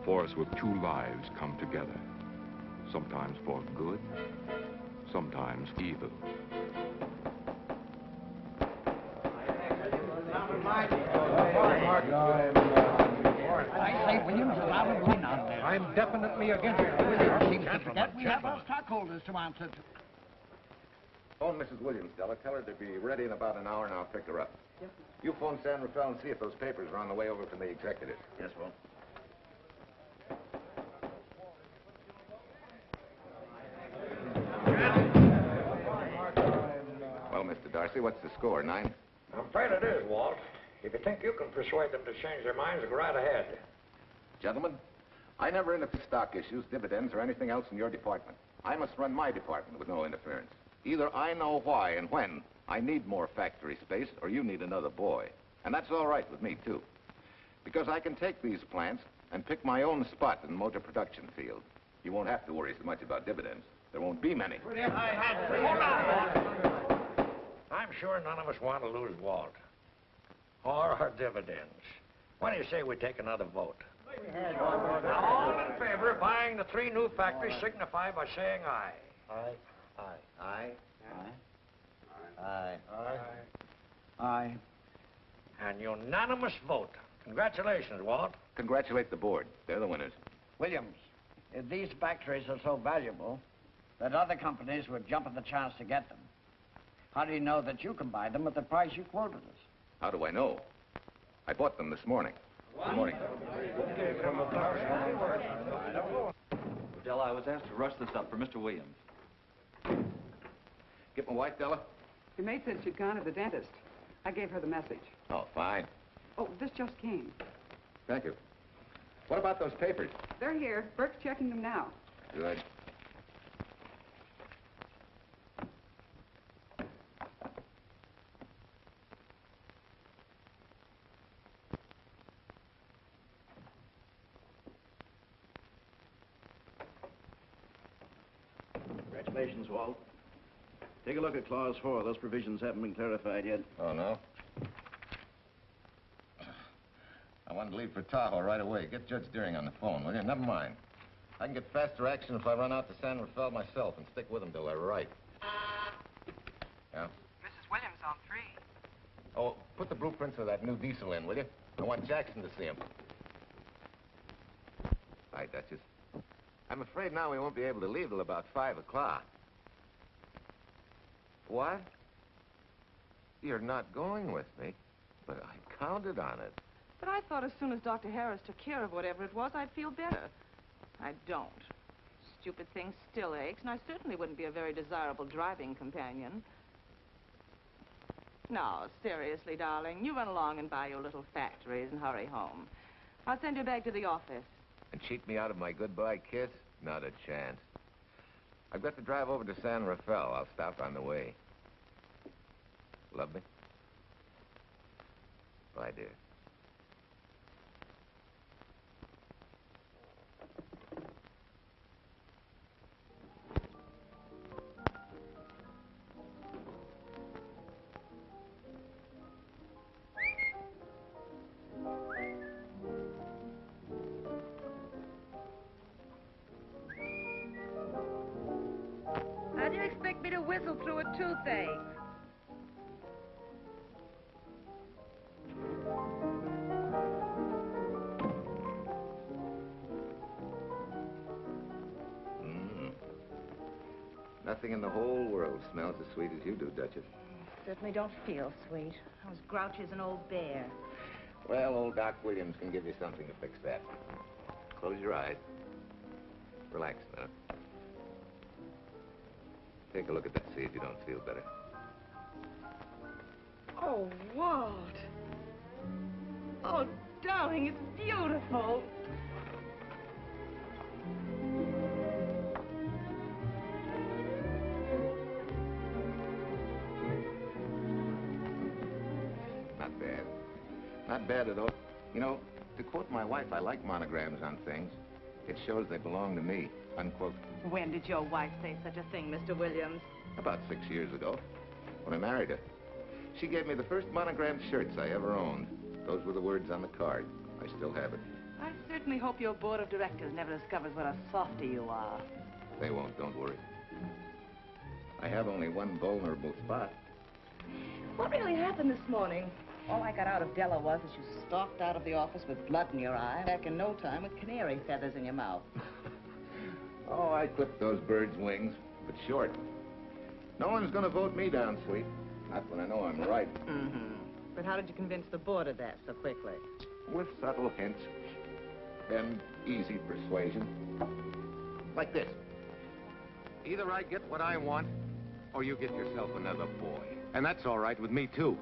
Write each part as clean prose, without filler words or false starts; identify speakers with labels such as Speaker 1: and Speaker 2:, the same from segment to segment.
Speaker 1: force with two lives come together. Sometimes for good, sometimes evil.
Speaker 2: I say, Williams, is out of line out there.
Speaker 3: I'm definitely against it, Williams.
Speaker 2: Seems to forget we have our stockholders to answer to.
Speaker 4: Phone Mrs. Williams, Della. Tell her to be ready in about an hour, and I'll pick her up. Yes, sir. You phone San Rafael and see if those papers are on the way over from the executive.
Speaker 5: Yes, Will.
Speaker 4: Well, Mr. Darcy, what's the score? 9?
Speaker 3: I'm afraid it is, Walt. If you think you can persuade them to change their minds, go right ahead.
Speaker 4: Gentlemen, I never interfere with stock issues, dividends, or anything else in your department. I must run my department with no interference. Either I know why and when I need more factory space, or you need another boy. And that's all right with me, too. Because I can take these plants and pick my own spot in the motor production field. You won't have to worry so much about dividends. There won't be many.
Speaker 3: I'm sure none of us want to lose Walt. Or our dividends. What do you say we take another vote? All in favor of buying the 3 new factories signify by saying aye.
Speaker 5: Aye.
Speaker 3: Aye.
Speaker 5: Aye.
Speaker 2: Aye.
Speaker 5: Aye.
Speaker 2: Aye.
Speaker 3: An unanimous vote. Congratulations, Walt.
Speaker 4: Congratulate the board. They're the winners.
Speaker 2: Williams, if these factories are so valuable that other companies would jump at the chance to get them, how do you know that you can buy them at the price you quoted us?
Speaker 4: How do I know? I bought them this morning. Good morning.
Speaker 6: Della, I was asked to rush this up for Mr. Williams.
Speaker 4: Get my wife, Della?
Speaker 7: Your maid said she'd gone to the dentist. I gave her the message.
Speaker 4: Oh, fine.
Speaker 7: Oh, this just came.
Speaker 4: Thank you. What about those papers?
Speaker 7: They're here. Bert's checking them now.
Speaker 4: Good.
Speaker 5: Congratulations, Walt. Take a look at Clause 4. Those provisions haven't been clarified yet.
Speaker 4: Oh, no? I wanted to leave for Tahoe right away. Get Judge Deering on the phone, will you? Never mind. I can get faster action if I run out to San Rafael myself and stick with them till they're right. Yeah?
Speaker 7: Mrs. Williams on 3.
Speaker 4: Oh, put the blueprints of that new diesel in, will you? I want Jackson to see him. Hi, Duchess. I'm afraid now we won't be able to leave till about 5 o'clock. What? You're not going with me? But I counted on it.
Speaker 8: But I thought as soon as Dr. Harris took care of whatever it was, I'd feel better. I don't. Stupid thing still aches, and I certainly wouldn't be a very desirable driving companion. No, seriously, darling, you run along and buy your little factories and hurry home. I'll send you back to the office.
Speaker 4: And cheat me out of my goodbye kiss? Not a chance. I've got to drive over to San Rafael. I'll stop on the way. Love me? Bye, dear.
Speaker 8: How do you expect me to whistle through a toothache?
Speaker 4: Nothing in the whole world smells as sweet as you do, Duchess.
Speaker 8: Certainly don't feel sweet. I was grouchy as an old bear.
Speaker 4: Well, old Doc Williams can give you something to fix that. Close your eyes. Relax now. Take a look at that, see if you don't feel better.
Speaker 8: Oh, Walt. Oh, darling, it's beautiful.
Speaker 4: Not bad. Not bad at all. You know, to quote my wife, I like monograms on things. It shows they belong to me, unquote.
Speaker 8: When did your wife say such a thing, Mr. Williams?
Speaker 4: About 6 years ago, when I married her. She gave me the first monogrammed shirts I ever owned. Those were the words on the card. I still have it.
Speaker 8: I certainly hope your board of directors never discovers what a softy you are.
Speaker 4: They won't, don't worry. I have only one vulnerable spot.
Speaker 8: What really happened this morning? All I got out of Della was that you stalked out of the office with blood in your eye, back in no time with canary feathers in your mouth.
Speaker 4: Oh, I clipped those birds' wings, but short. No one's gonna vote me down, sweet. Not when I know I'm right.
Speaker 8: Mm-hmm. But how did you convince the board of that so quickly?
Speaker 4: With subtle hints and easy persuasion. Like this. Either I get what I want, or you get yourself another boy. And that's all right with me, too.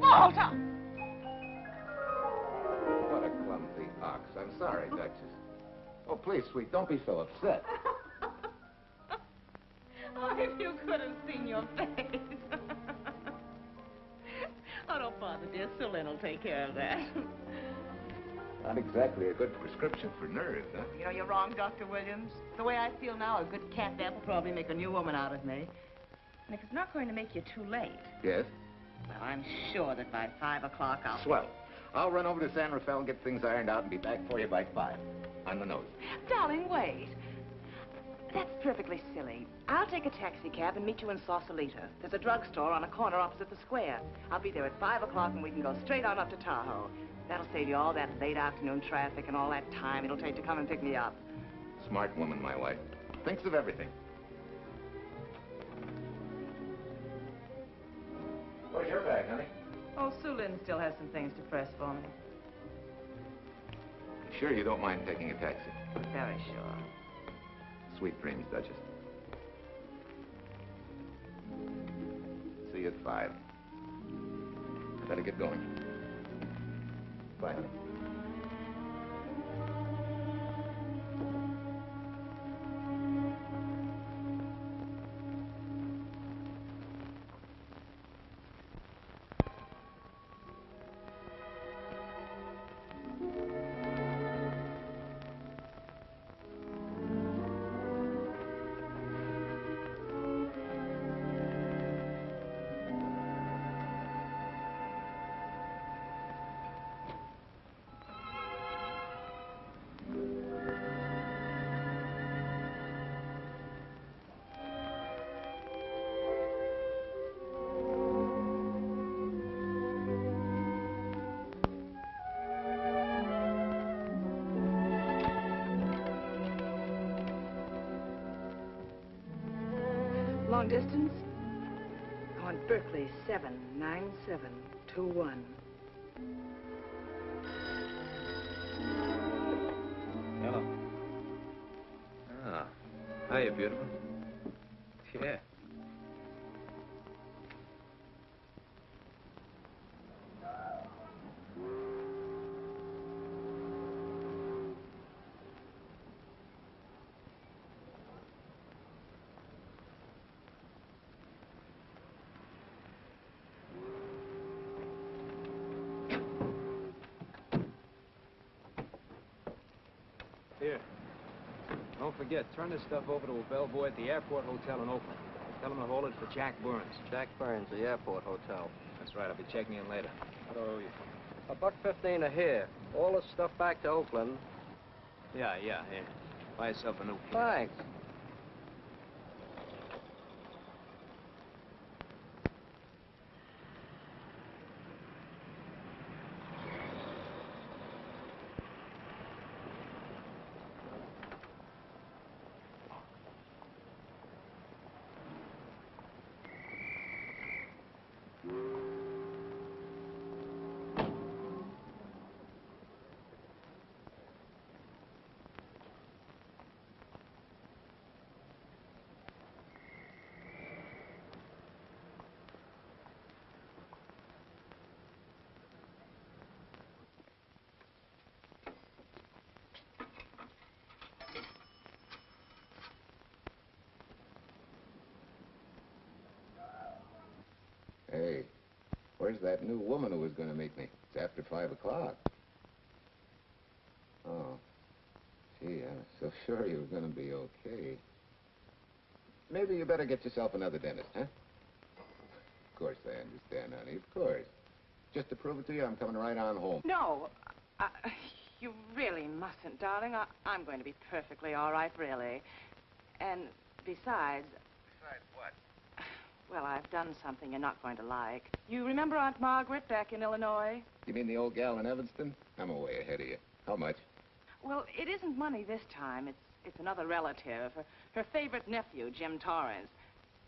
Speaker 8: Walter!
Speaker 4: What a clumsy ox. I'm sorry, Duchess. Oh, please, sweet, don't be so upset.
Speaker 8: Oh, if you could have seen your face. Oh, don't bother, dear. Sue Lynn will take care of that.
Speaker 4: Not exactly a good prescription for nerves, huh?
Speaker 8: You know, you're wrong, Dr. Williams. The way I feel now, a good catnap will probably make a new woman out of me. And if it's not going to make you too late...
Speaker 4: Yes?
Speaker 8: Well, I'm sure that by 5 o'clock I'll...
Speaker 4: Swell. I'll run over to San Rafael and get things ironed out and be back for you by 5. On the nose.
Speaker 8: Darling, wait. That's perfectly silly. I'll take a taxi cab and meet you in Sausalito. There's a drugstore on a corner opposite the square. I'll be there at 5 o'clock and we can go straight on up to Tahoe. That'll save you all that late afternoon traffic and all that time it'll take to come and pick me up.
Speaker 4: Smart woman, my wife. Thinks of everything. Where's your bag, honey?
Speaker 8: Oh, Sue Lynn still has some things to press for me.
Speaker 4: Sure you don't mind taking a taxi?
Speaker 8: Very sure.
Speaker 4: Sweet dreams, Duchess. See you at 5. I better get going. Bye, honey.
Speaker 8: Long distance? I want Berkeley 79721.
Speaker 6: Hello. Ah. Hiya, beautiful. Yeah. Here. Don't forget, turn this stuff over to a bellboy at the airport hotel in Oakland. Tell him to hold it for Jack Burns.
Speaker 9: Jack Burns, the airport hotel.
Speaker 6: That's right, I'll be checking in later. What do I owe you?
Speaker 9: $1.15 a here. All this stuff back to Oakland.
Speaker 6: Yeah, here. Buy yourself a new kid.
Speaker 9: Thanks.
Speaker 4: Hey, where's that new woman who was going to meet me? It's after 5 o'clock. Oh. Gee, I was so sure you were going to be okay. Maybe you better get yourself another dentist, huh? Of course I understand, honey, of course. Just to prove it to you, I'm coming right on home.
Speaker 8: No, You really mustn't, darling. I'm going to be perfectly all right, really. And besides...
Speaker 4: Besides what?
Speaker 8: Well, I've done something you're not going to like. You remember Aunt Margaret back in Illinois?
Speaker 4: You mean the old gal in Evanston? I'm way ahead of you. How much?
Speaker 8: Well, it isn't money this time. It's another relative. Her favorite nephew, Jim Torrance.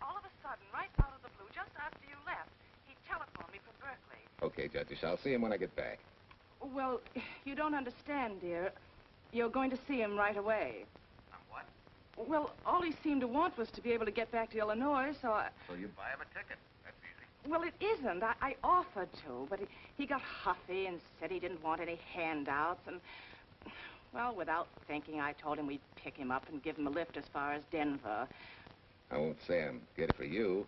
Speaker 8: All of a sudden, right out of the blue, just after you left, he telephoned me from Berkeley.
Speaker 4: Okay, Judge, I'll see him when I get back.
Speaker 8: Well, you don't understand, dear. You're going to see him right away.
Speaker 4: What?
Speaker 8: Well, all he seemed to want was to be able to get back to Illinois, so I...
Speaker 4: So you buy him a ticket. That's easy.
Speaker 8: Well, it isn't. I offered to, but he got huffy and said he didn't want any handouts, and... Well, without thinking, I told him we'd pick him up and give him a lift as far as Denver.
Speaker 4: I won't say I'm good for you,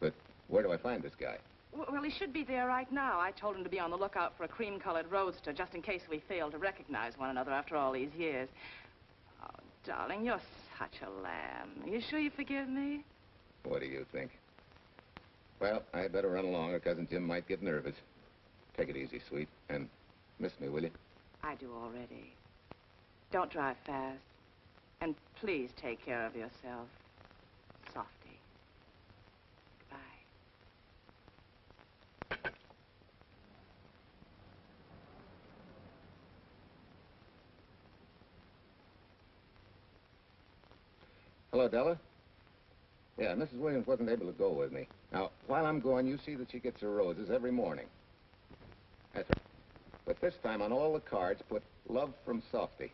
Speaker 4: but where do I find this guy?
Speaker 8: Well, he should be there right now. I told him to be on the lookout for a cream-colored roadster, just in case we fail to recognize one another after all these years. Oh, darling, you're such a lamb. Are you sure you forgive me?
Speaker 4: What do you think? Well, I better run along, or Cousin Jim might get nervous. Take it easy, sweet, and miss me, will you?
Speaker 8: I do already. Don't drive fast. And please take care of yourself. Softy. Goodbye.
Speaker 4: Hello, Della? Yeah, Mrs. Williams wasn't able to go with me. Now, while I'm gone, you see that she gets her roses every morning. That's right. But this time, on all the cards, put love from Softy.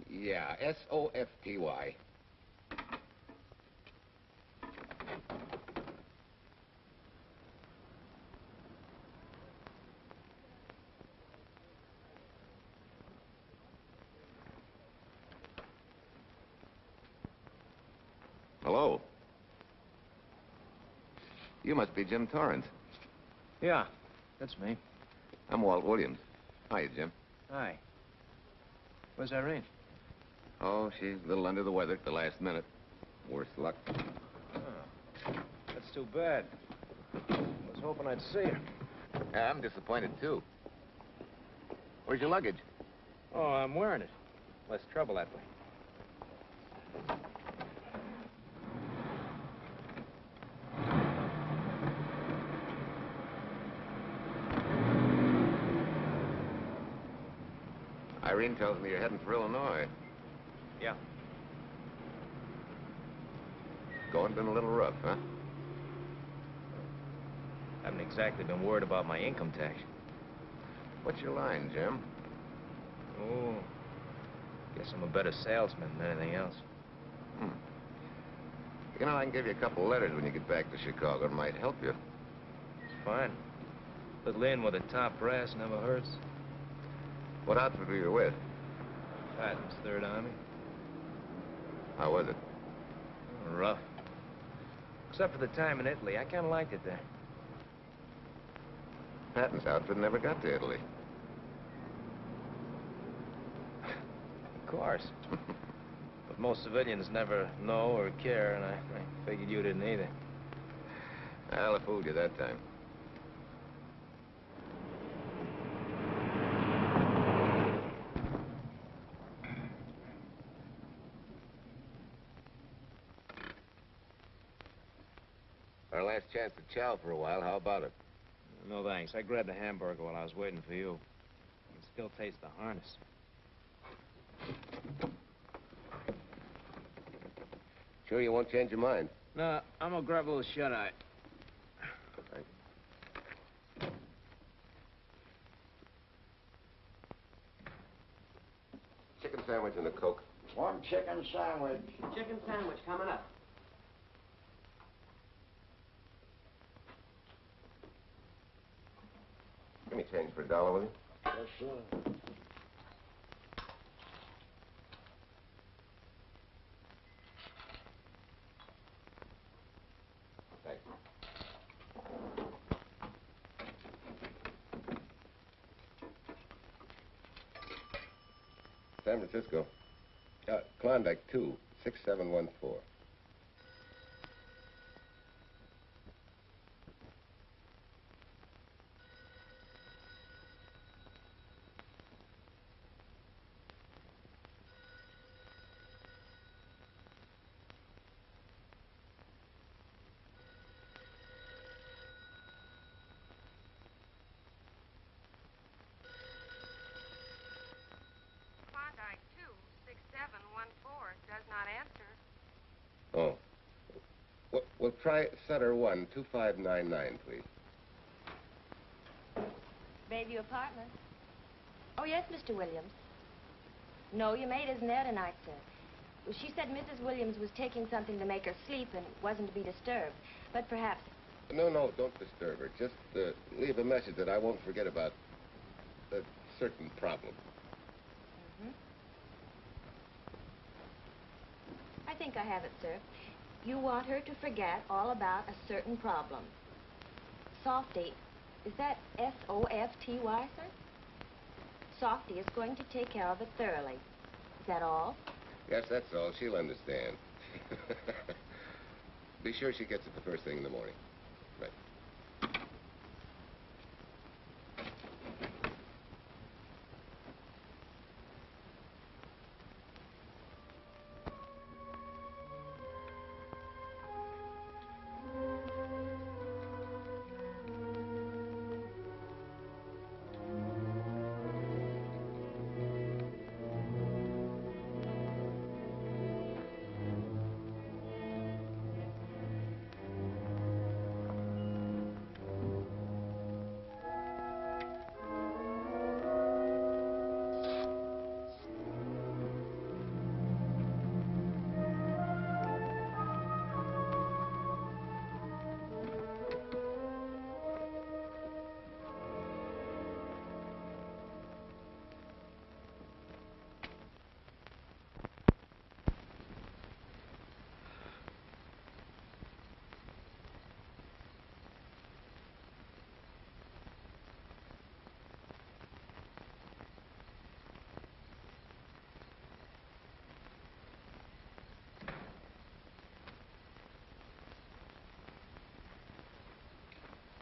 Speaker 4: Yeah, S-O-F-T-Y. Hello. You must be Jim Torrance.
Speaker 6: Yeah, that's me.
Speaker 4: I'm Walt Williams. Hiya, Jim.
Speaker 6: Hi. Where's Irene?
Speaker 4: Oh, she's a little under the weather at the last minute. Worse luck.
Speaker 6: Oh, that's too bad. I was hoping I'd see her.
Speaker 4: I'm disappointed, too. Where's your luggage?
Speaker 6: Oh, I'm wearing it. Less trouble that way.
Speaker 4: Irene tells me you're heading for Illinois.
Speaker 6: Yeah.
Speaker 4: Going been a little rough, huh?
Speaker 6: Haven't exactly been worried about my income tax.
Speaker 4: What's your line, Jim?
Speaker 6: Oh, guess I'm a better salesman than anything else.
Speaker 4: You know, I can give you a couple of letters when you get back to Chicago. It might help you.
Speaker 6: It's fine. Little in with the top brass never hurts.
Speaker 4: What outfit were you with?
Speaker 6: Patton's Third Army.
Speaker 4: How was it?
Speaker 6: Oh, rough. Except for the time in Italy. I kind of liked it there.
Speaker 4: Patton's outfit never got to Italy.
Speaker 6: Of course. But most civilians never know or care, and I figured you didn't either.
Speaker 4: Well, I fooled you that time. Our last chance to chow for a while. How about it?
Speaker 6: No, thanks. I grabbed a hamburger while I was waiting for you. I can still taste the harness.
Speaker 4: Sure you won't change your mind?
Speaker 6: No, I'm gonna grab a little shut-eye.
Speaker 4: Chicken sandwich and a Coke.
Speaker 2: One chicken sandwich.
Speaker 7: Chicken sandwich coming up.
Speaker 4: Give me change for $1, will you?
Speaker 2: Yes, sir.
Speaker 4: Thanks. San Francisco. Klondike 2, 6714.
Speaker 10: Oh. We'll try Sutter 1, 2599, please.
Speaker 11: Bayview Apartments. Oh, yes, Mr. Williams. No, your maid isn't there tonight, sir. Well, she said Mrs. Williams was taking something to make her sleep and wasn't to be disturbed. But perhaps...
Speaker 10: No, don't disturb her. Just leave a message that I won't forget about a certain problem.
Speaker 11: Mm-hmm. I think I have it, sir. You want her to forget all about a certain problem. Softy, is that S-O-F-T-Y, sir? Softy is going to take care of it thoroughly. Is that all?
Speaker 10: Yes, that's all. She'll understand. Be sure she gets it the first thing in the morning. Right.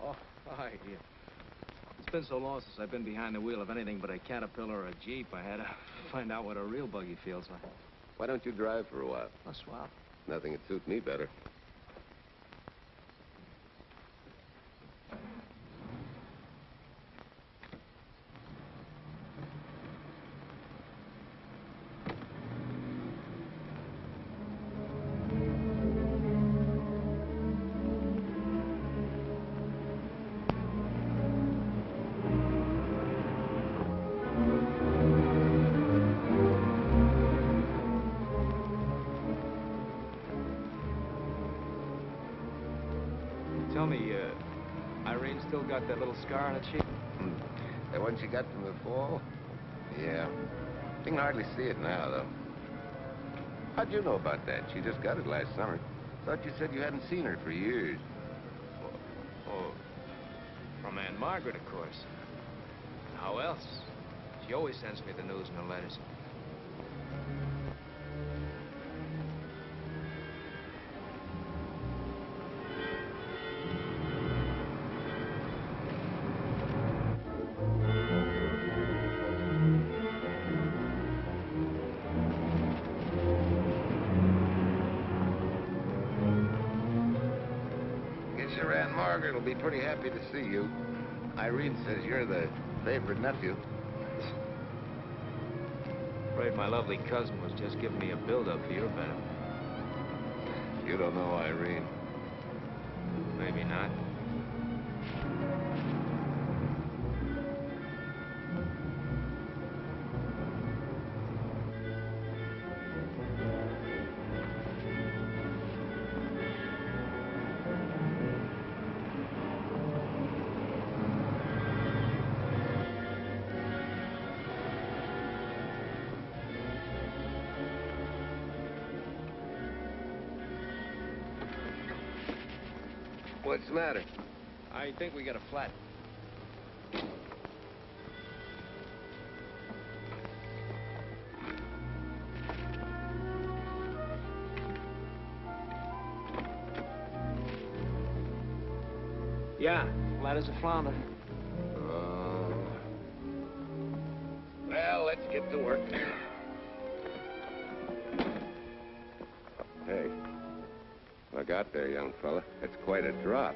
Speaker 6: Oh, hi. It's been so long since I've been behind the wheel of anything but a Caterpillar or a Jeep. I had to find out what a real buggy feels like.
Speaker 10: Why don't you drive for a while?
Speaker 6: A swap.
Speaker 10: Nothing would suit me better.
Speaker 6: Tell me, Irene still got that little scar on her cheek?
Speaker 10: That one she got from the fall? Yeah. You can hardly see it now, though. How'd you know about that? She just got it last summer. Thought you said you hadn't seen her for years.
Speaker 6: Oh, from Aunt Margaret, of course. How else? She always sends me the news in her letters.
Speaker 10: Margaret will be pretty happy to see you. Irene says you're the favorite nephew.
Speaker 6: Afraid my lovely cousin was just giving me a build-up for your benefit.
Speaker 10: You don't know Irene.
Speaker 6: Maybe not.
Speaker 10: What's the matter?
Speaker 6: I think we got a flat. Yeah, flat as a flounder.
Speaker 10: Well, let's get to work. Hey, look out there, young fella. That's quite a drop.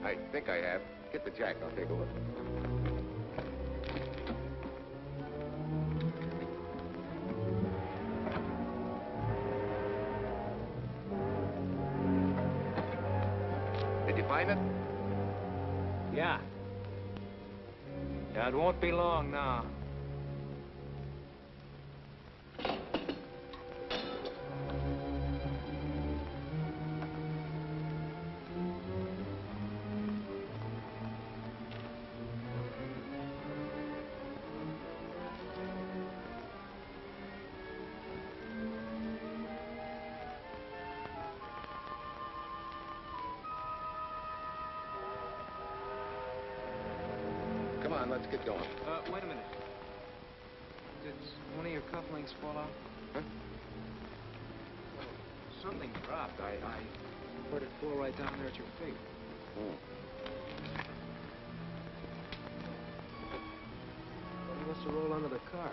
Speaker 10: I think I have. Get the jack, I'll take a look. Did you find it?
Speaker 6: Yeah. Yeah, it won't be long now.
Speaker 10: Come on, let's get going.
Speaker 6: Wait a minute. Did one of your cufflinks fall out?
Speaker 10: Huh?
Speaker 6: Something dropped. I heard it fall right down there at your feet.
Speaker 10: Oh.
Speaker 6: Well, he must have rolled under the car.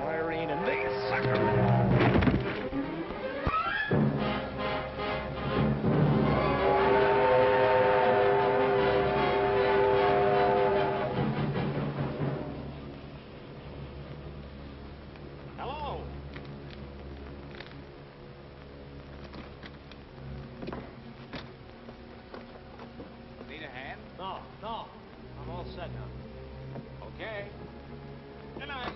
Speaker 6: Irene and these suckers.
Speaker 3: Hello.
Speaker 6: Need a hand?
Speaker 3: No. I'm all set now.
Speaker 6: Okay. Good night.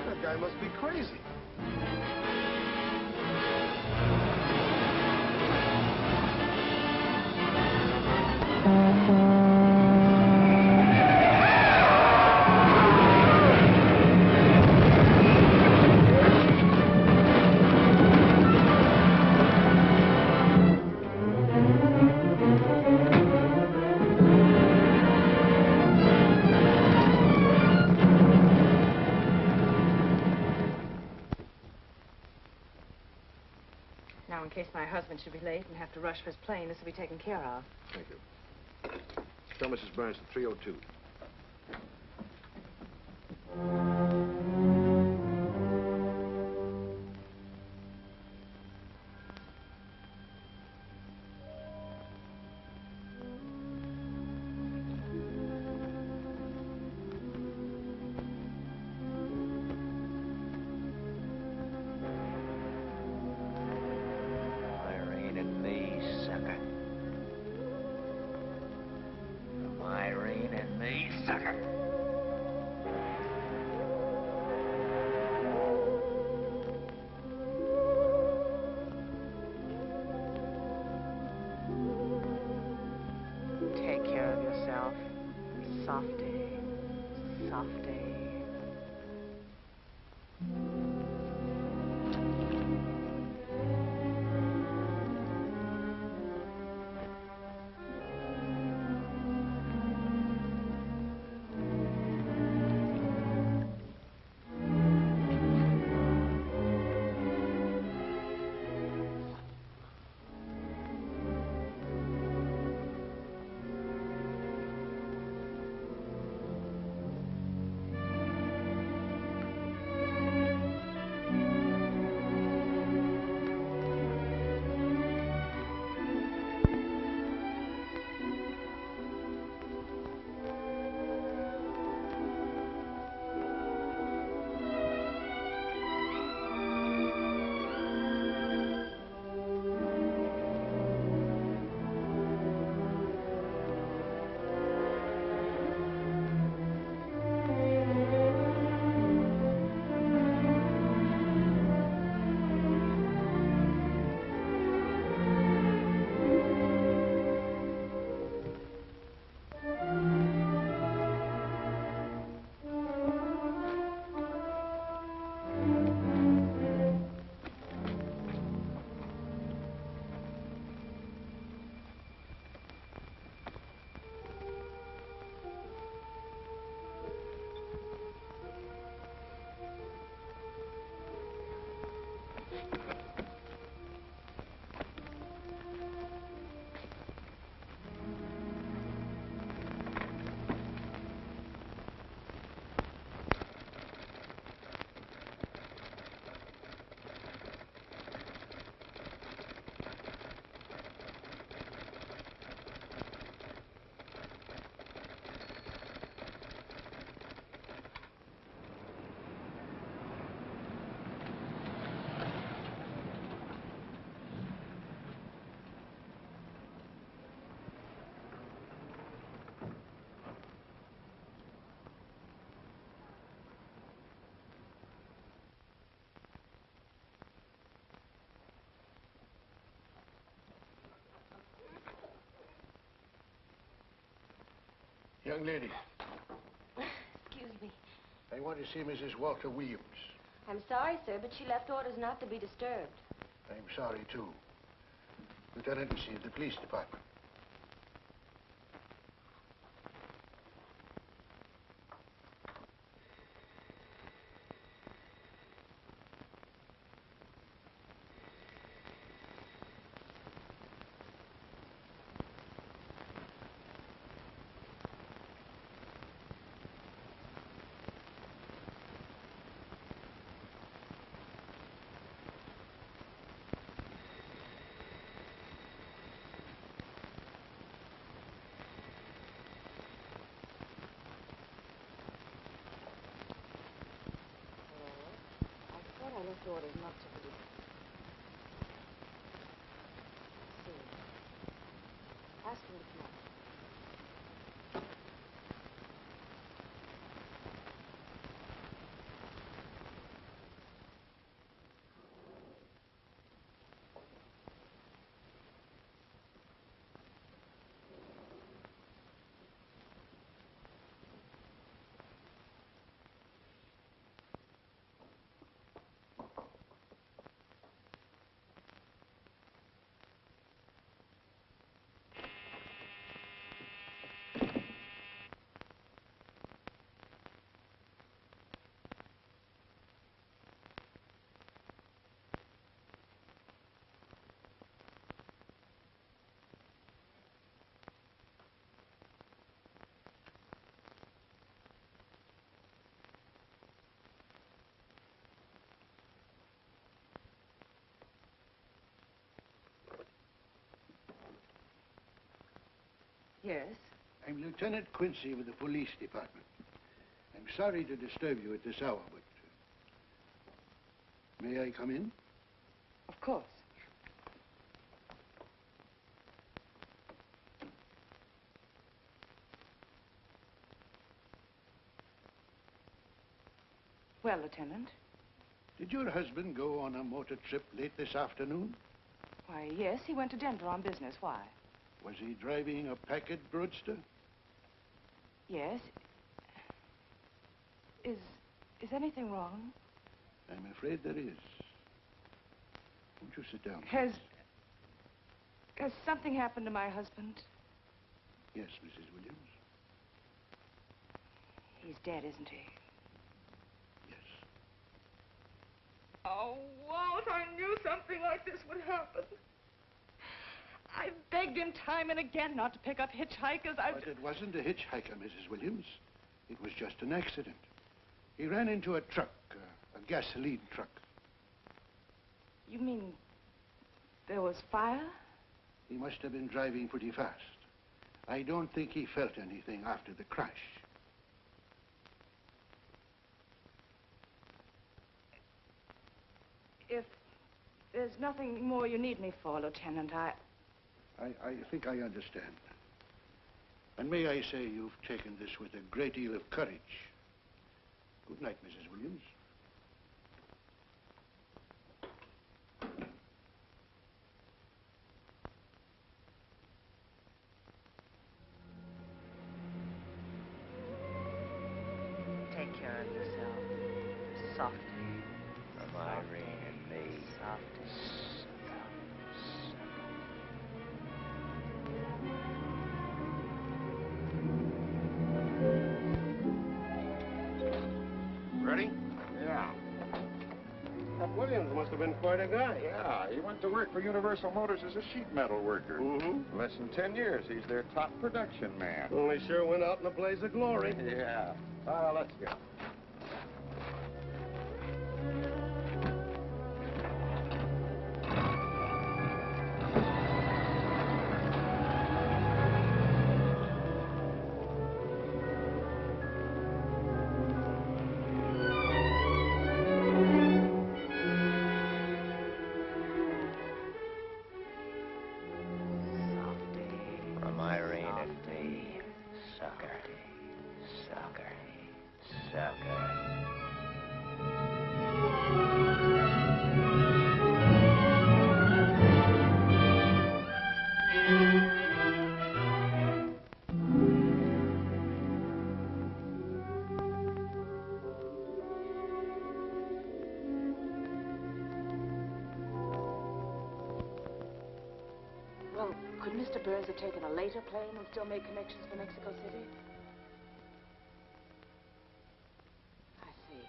Speaker 10: That guy must be crazy.
Speaker 8: Now, in case my husband should be late and have to rush for his plane, this will be taken care of.
Speaker 5: Thank you. Tell Mrs. Burns to 302.
Speaker 8: Softy. Softy.
Speaker 12: Young lady,
Speaker 11: Excuse me.
Speaker 12: I want to see Mrs. Walter Williams.
Speaker 11: I'm sorry, sir, but she left orders not to be disturbed.
Speaker 12: I'm sorry, too. Lieutenant, this is the police department.
Speaker 8: I left orders not to be. Ask him to come up.
Speaker 7: Yes?
Speaker 12: I'm Lieutenant Quincy with the police department. I'm sorry to disturb you at this hour, but... may I come in?
Speaker 7: Of course. Well, Lieutenant?
Speaker 12: Did your husband go on a motor trip late this afternoon?
Speaker 7: Why, yes, he went to Denver on business. Why?
Speaker 12: Was he driving a packet roadster?
Speaker 8: Yes? Is anything wrong?
Speaker 12: I'm afraid there is. Won't you sit down,
Speaker 8: Has
Speaker 12: please?
Speaker 8: something happened to my husband?
Speaker 12: Yes, Mrs. Williams.
Speaker 8: He's dead, isn't he?
Speaker 12: Yes.
Speaker 8: Oh, Walt, I knew something like this would happen. I begged him time and again not to pick up hitchhikers.
Speaker 12: But it wasn't a hitchhiker, Mrs. Williams. It was just an accident. He ran into a truck, a gasoline truck.
Speaker 8: You mean there was fire?
Speaker 12: He must have been driving pretty fast. I don't think he felt anything after the crash.
Speaker 8: If there's nothing more you need me for, Lieutenant, I
Speaker 12: think I understand. And may I say you've taken this with a great deal of courage. Good night, Mrs. Williams.
Speaker 8: take care of yourself. Softly.
Speaker 3: From Irene and me.
Speaker 8: Softly.
Speaker 10: Ready?
Speaker 4: Yeah.
Speaker 10: That Williams must have been quite a guy.
Speaker 4: Yeah, he went to work for Universal Motors as a sheet metal worker.
Speaker 10: Mm-hmm.
Speaker 4: Less than 10 years, he's their top production man.
Speaker 10: Well, he sure went out in a blaze of glory.
Speaker 4: Yeah. Let's go.
Speaker 3: From Irene and me. Sucker. Sucker. Sucker.
Speaker 8: Well, could Mr. Burns have taken a later plane and still made connections for Mexico City? I see.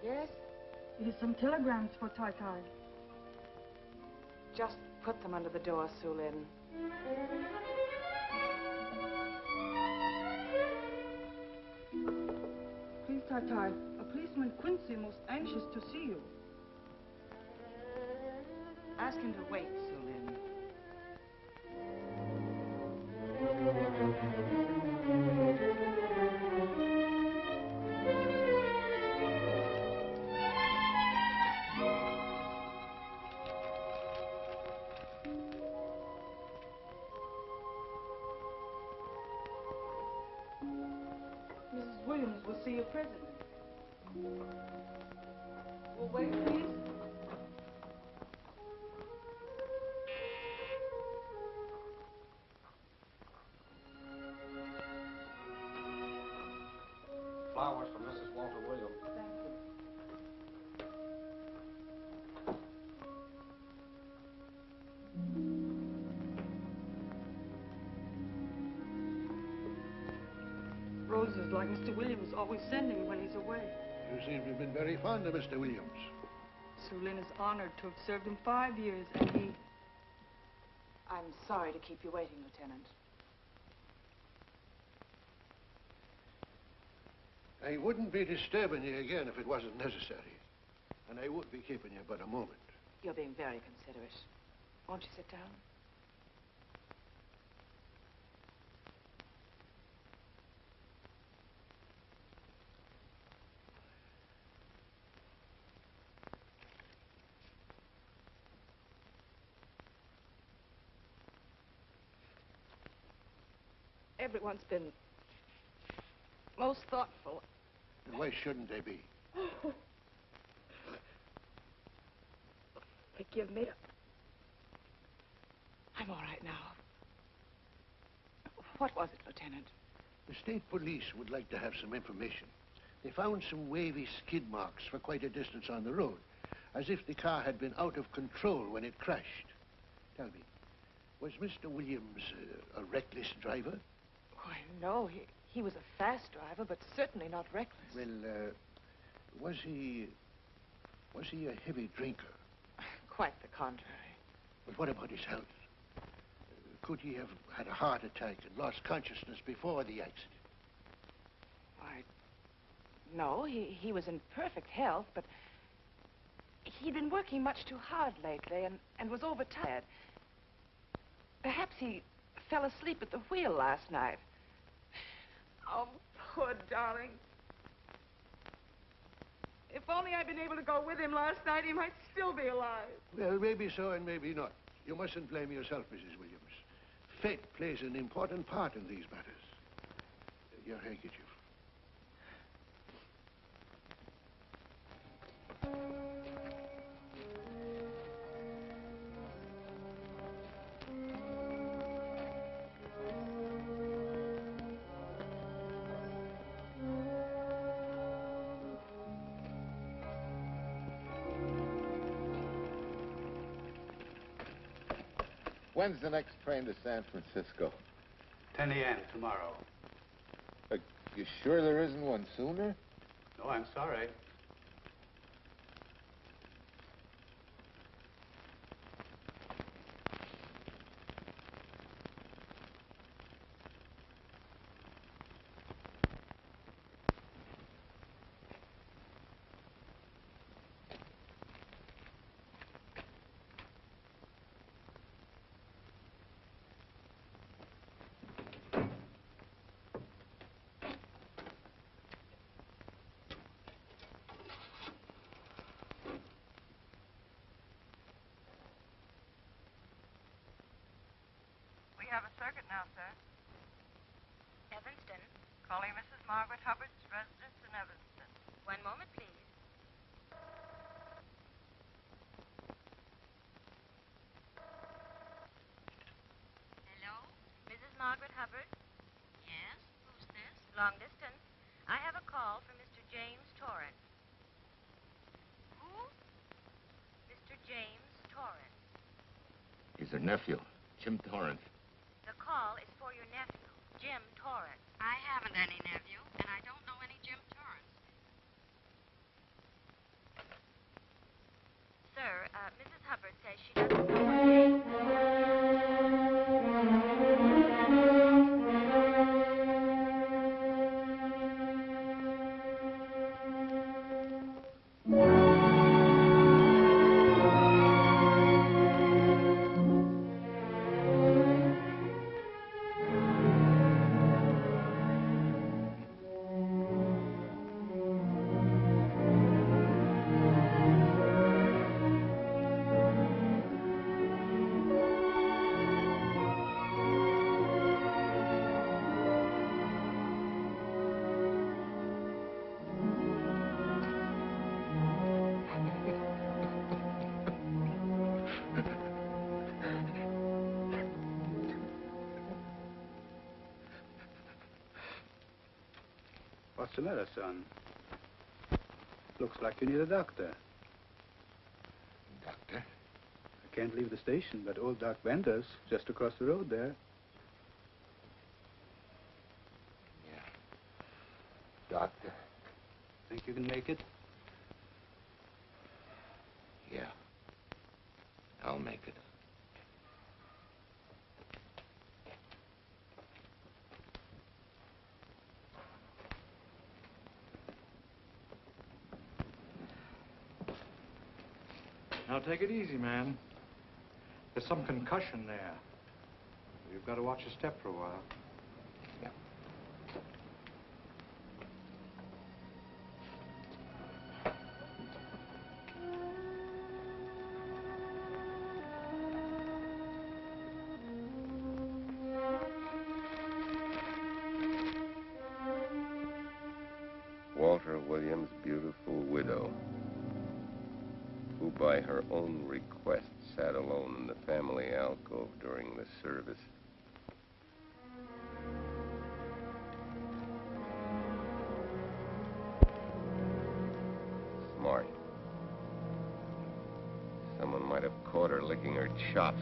Speaker 8: Yes?
Speaker 13: Here's some telegrams for Tai Tai.
Speaker 8: Just put them under the door, Sulin.
Speaker 13: Please, Tai Tai, a policeman Quincy most anxious to see you.
Speaker 8: Ask him to wait, Sulin.
Speaker 13: Mrs. Williams will see you presently. Will wait, please.
Speaker 10: Flowers from Mrs. Walter Williams.
Speaker 13: Thank you. Roses like Mr. Williams always sending when he's away.
Speaker 12: You seem to have been very fond of Mr. Williams.
Speaker 13: Sulin is honored to have served him 5 years, and he...
Speaker 8: I'm sorry to keep you waiting, Lieutenant.
Speaker 12: I wouldn't be disturbing you again if it wasn't necessary. And I would be keeping you but a moment.
Speaker 8: You're being very considerate. Won't you sit down? Everyone's been most thoughtful.
Speaker 12: And why shouldn't they be?
Speaker 8: Forgive me. I'm all right now.
Speaker 7: What was it, Lieutenant?
Speaker 12: The state police would like to have some information. They found some wavy skid marks for quite a distance on the road, as if the car had been out of control when it crashed. Tell me, was Mr. Williams a reckless driver?
Speaker 8: Why, no, he was a fast driver, but certainly not reckless.
Speaker 12: Well, was he a heavy drinker?
Speaker 8: Quite the contrary.
Speaker 12: But what about his health? Could he have had a heart attack and lost consciousness before the accident?
Speaker 8: Why, no, he was in perfect health, but he'd been working much too hard lately and was overtired. Perhaps he fell asleep at the wheel last night. Oh, poor darling. If only I'd been able to go with him last night, he might still be alive.
Speaker 12: Well, maybe so and maybe not. You mustn't blame yourself, Mrs. Williams. Fate plays an important part in these matters. Your handkerchief.
Speaker 10: When's the next train to San Francisco?
Speaker 14: 10 a.m. tomorrow.
Speaker 10: You sure there isn't one sooner?
Speaker 14: No, I'm sorry.
Speaker 15: We have a circuit now, sir.
Speaker 11: Evanston.
Speaker 15: Calling Mrs. Margaret Hubbard's residence in Evanston.
Speaker 11: One moment, please. Hello? Mrs. Margaret Hubbard? Yes? Who's this? Long distance. I have a call from Mr. James Torrance. Who? Mr. James Torrance.
Speaker 10: He's her nephew, Jim Torrance.
Speaker 11: The call is for your nephew, Jim Torrance.
Speaker 15: I haven't any nephew, and I don't know any Jim Torrance.
Speaker 11: Sir, Mrs. Hubbard says she doesn't know what
Speaker 14: What's the matter, son? Looks like you need a doctor.
Speaker 10: Doctor?
Speaker 14: I can't leave the station, but old Doc Bender's just across the road there.
Speaker 10: Yeah. Doctor?
Speaker 14: Think you can make it?
Speaker 10: Yeah. I'll make it.
Speaker 3: Now, take it easy, man. There's some concussion there. You've got to watch your step for a while.
Speaker 10: Yeah. Walter Williams' beautiful widow, who by her own request sat alone in the family alcove during the service. have caught her licking her chops.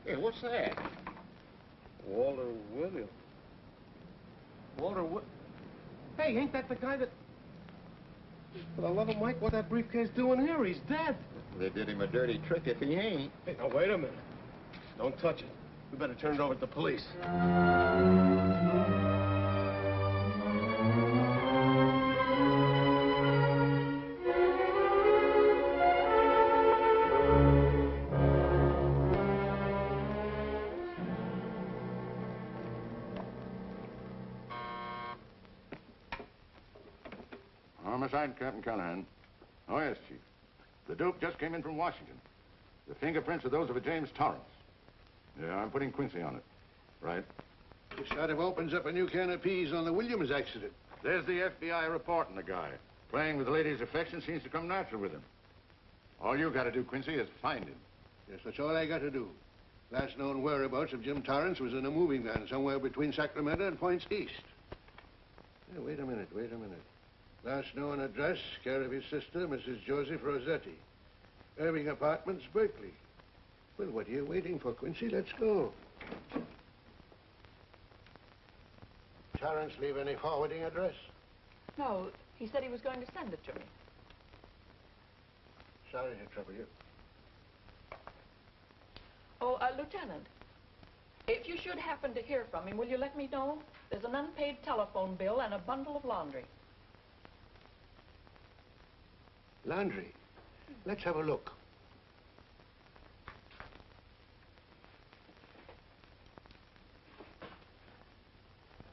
Speaker 12: Hey, what's that?
Speaker 9: Walter Williams.
Speaker 12: Walter Wood. Hey, ain't that the guy that...
Speaker 9: For the love of Mike, what that briefcase doing here? He's dead.
Speaker 12: They did him a dirty trick if he ain't.
Speaker 9: Hey, now, wait a minute. Don't touch it. We better turn it over to the police.
Speaker 4: Homicide, Captain Callahan. Oh, yes, Chief. The dope just came in from Washington. The fingerprints are those of a James Torrance. Yeah, I'm putting Quincy on it. Right.
Speaker 12: This sort of opens up a new can of peas on the Williams accident.
Speaker 4: There's the FBI reporting the guy. Playing with the lady's affection seems to come natural with him. All you got to do, Quincy, is find him.
Speaker 12: Yes, that's all I got to do. Last known whereabouts of Jim Torrance was in a moving van somewhere between Sacramento and Points East. Hey, wait a minute. Last known address, care of his sister, Mrs. Joseph Rossetti. Irving Apartments, Berkeley. Well, what are you waiting for, Quincy? Let's go. Torrance leave any forwarding address?
Speaker 16: No, he said he was going to send it to me.
Speaker 12: Sorry to trouble you.
Speaker 16: Oh, Lieutenant, if you should happen to hear from him, will you let me know? There's an unpaid telephone bill and a bundle of laundry.
Speaker 12: Laundry. Let's have a look.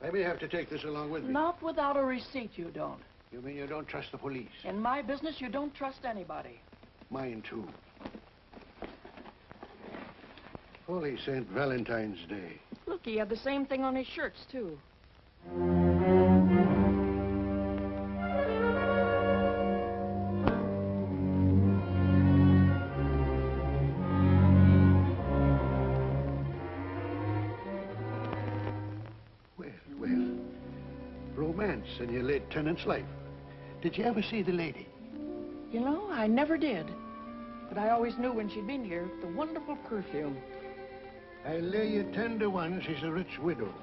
Speaker 12: I may have to take this along with me.
Speaker 17: Not without a receipt, you don't.
Speaker 12: You mean you don't trust the police?
Speaker 17: In my business, you don't trust anybody.
Speaker 12: Mine, too. Holy St. Valentine's Day.
Speaker 17: Look, he had the same thing on his shirts, too.
Speaker 12: Romance in your late tenant's life. Did you ever see the lady?
Speaker 17: You know, I never did. But I always knew when she'd been here, the wonderful perfume.
Speaker 12: I'll lay you 10 to 1 she's a rich widow.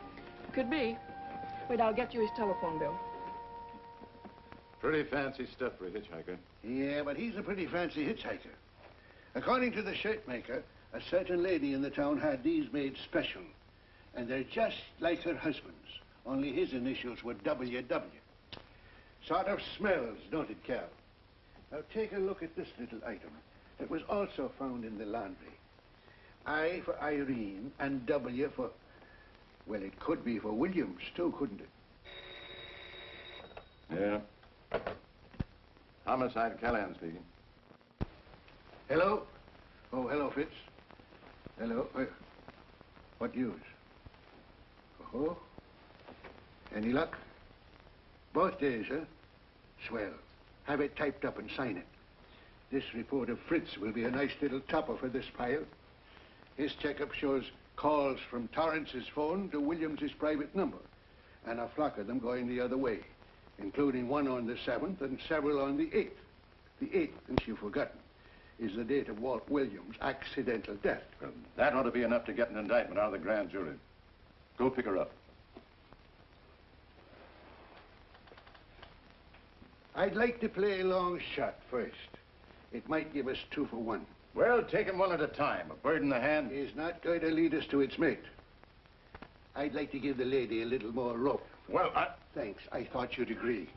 Speaker 17: Could be. Wait, I'll get you his telephone bill.
Speaker 4: Pretty fancy stuff for a hitchhiker.
Speaker 12: Yeah, but he's a pretty fancy hitchhiker. According to the shirt maker, a certain lady in the town had these made special. And they're just like her husband's. Only his initials were WW. Sort of smells, don't it, Cal? Now take a look at this little item that was also found in the laundry. I for Irene and W for... Well, it could be for Williams, too, couldn't it?
Speaker 4: Yeah. Homicide, Callahan speaking.
Speaker 12: Hello? Oh, hello, Fitz. Hello. What news? Oh? Any luck? Both days, huh? Swell. Have it typed up and sign it. This report of Fritz will be a nice little topper for this pile. His checkup shows calls from Torrance's phone to Williams's private number, and a flock of them going the other way, including one on the 7th and several on the 8th. The 8th, since you've forgotten, is the date of Walt Williams' accidental death.
Speaker 4: Well, that ought to be enough to get an indictment out of the grand jury. Go pick her up.
Speaker 12: I'd like to play a long shot first. It might give us 2 for 1.
Speaker 4: Well, take them one at a time. A bird in the hand
Speaker 12: is not going to lead us to its mate. I'd like to give the lady a little more rope.
Speaker 4: Well,
Speaker 12: Thanks. I thought you'd agree.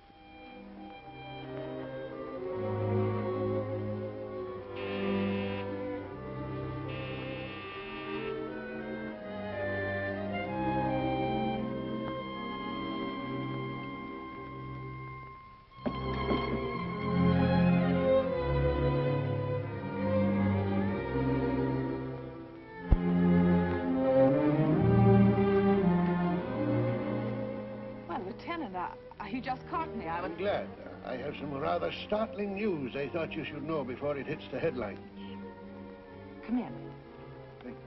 Speaker 7: He just caught me.
Speaker 12: I'm glad. I have some rather startling news I thought you should know before it hits the headlines.
Speaker 8: Come in.
Speaker 12: Thank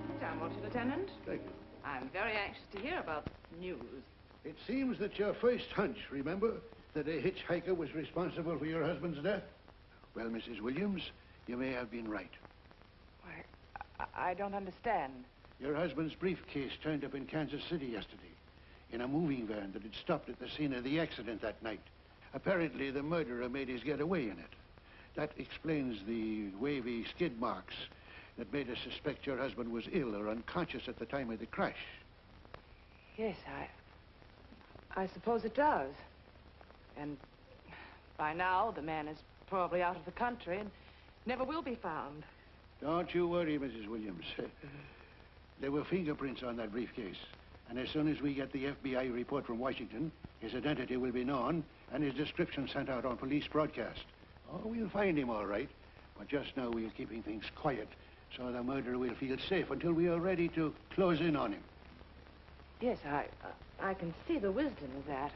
Speaker 8: Sit down, won't you, Lieutenant?
Speaker 12: Thank you.
Speaker 8: I'm very anxious to hear about news.
Speaker 12: It seems that your first hunch, remember, that a hitchhiker was responsible for your husband's death? Well, Mrs. Williams, you may have been right.
Speaker 8: I don't understand.
Speaker 12: Your husband's briefcase turned up in Kansas City yesterday in a moving van that had stopped at the scene of the accident that night. Apparently, the murderer made his getaway in it. That explains the wavy skid marks that made us suspect your husband was ill or unconscious at the time of the crash.
Speaker 8: Yes, I suppose it does. And by now, the man is probably out of the country and never will be found.
Speaker 12: Don't you worry, Mrs. Williams. There were fingerprints on that briefcase. And as soon as we get the FBI report from Washington, his identity will be known and his description sent out on police broadcast. Oh, we'll find him all right. But just now we're keeping things quiet so the murderer will feel safe until we are ready to close in on him.
Speaker 8: Yes, I can see the wisdom of that.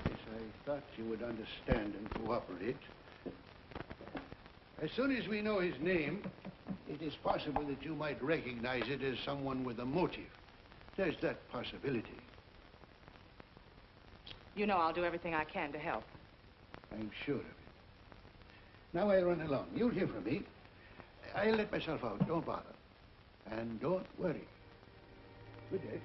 Speaker 12: Yes, I thought you would understand and cooperate. As soon as we know his name, it is possible that you might recognize it as someone with a motive. There's that possibility.
Speaker 8: You know I'll do everything I can to help.
Speaker 12: I'm sure of it. Now I'll run along. You'll hear from me. I'll let myself out. Don't bother. And don't worry. Good day.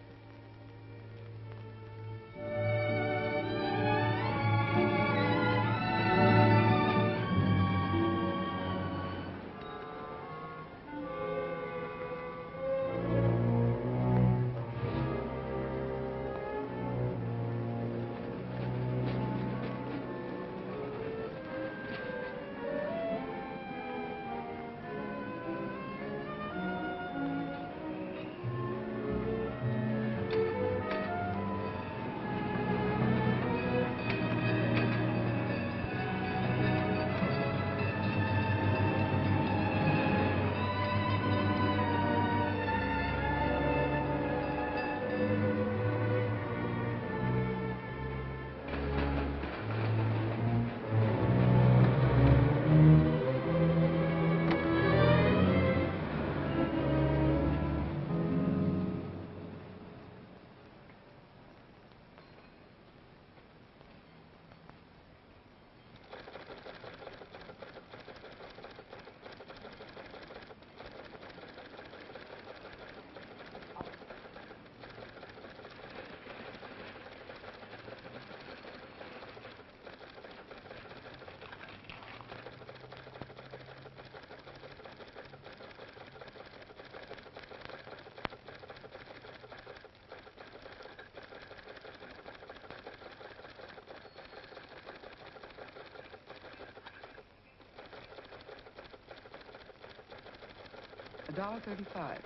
Speaker 7: $1.35.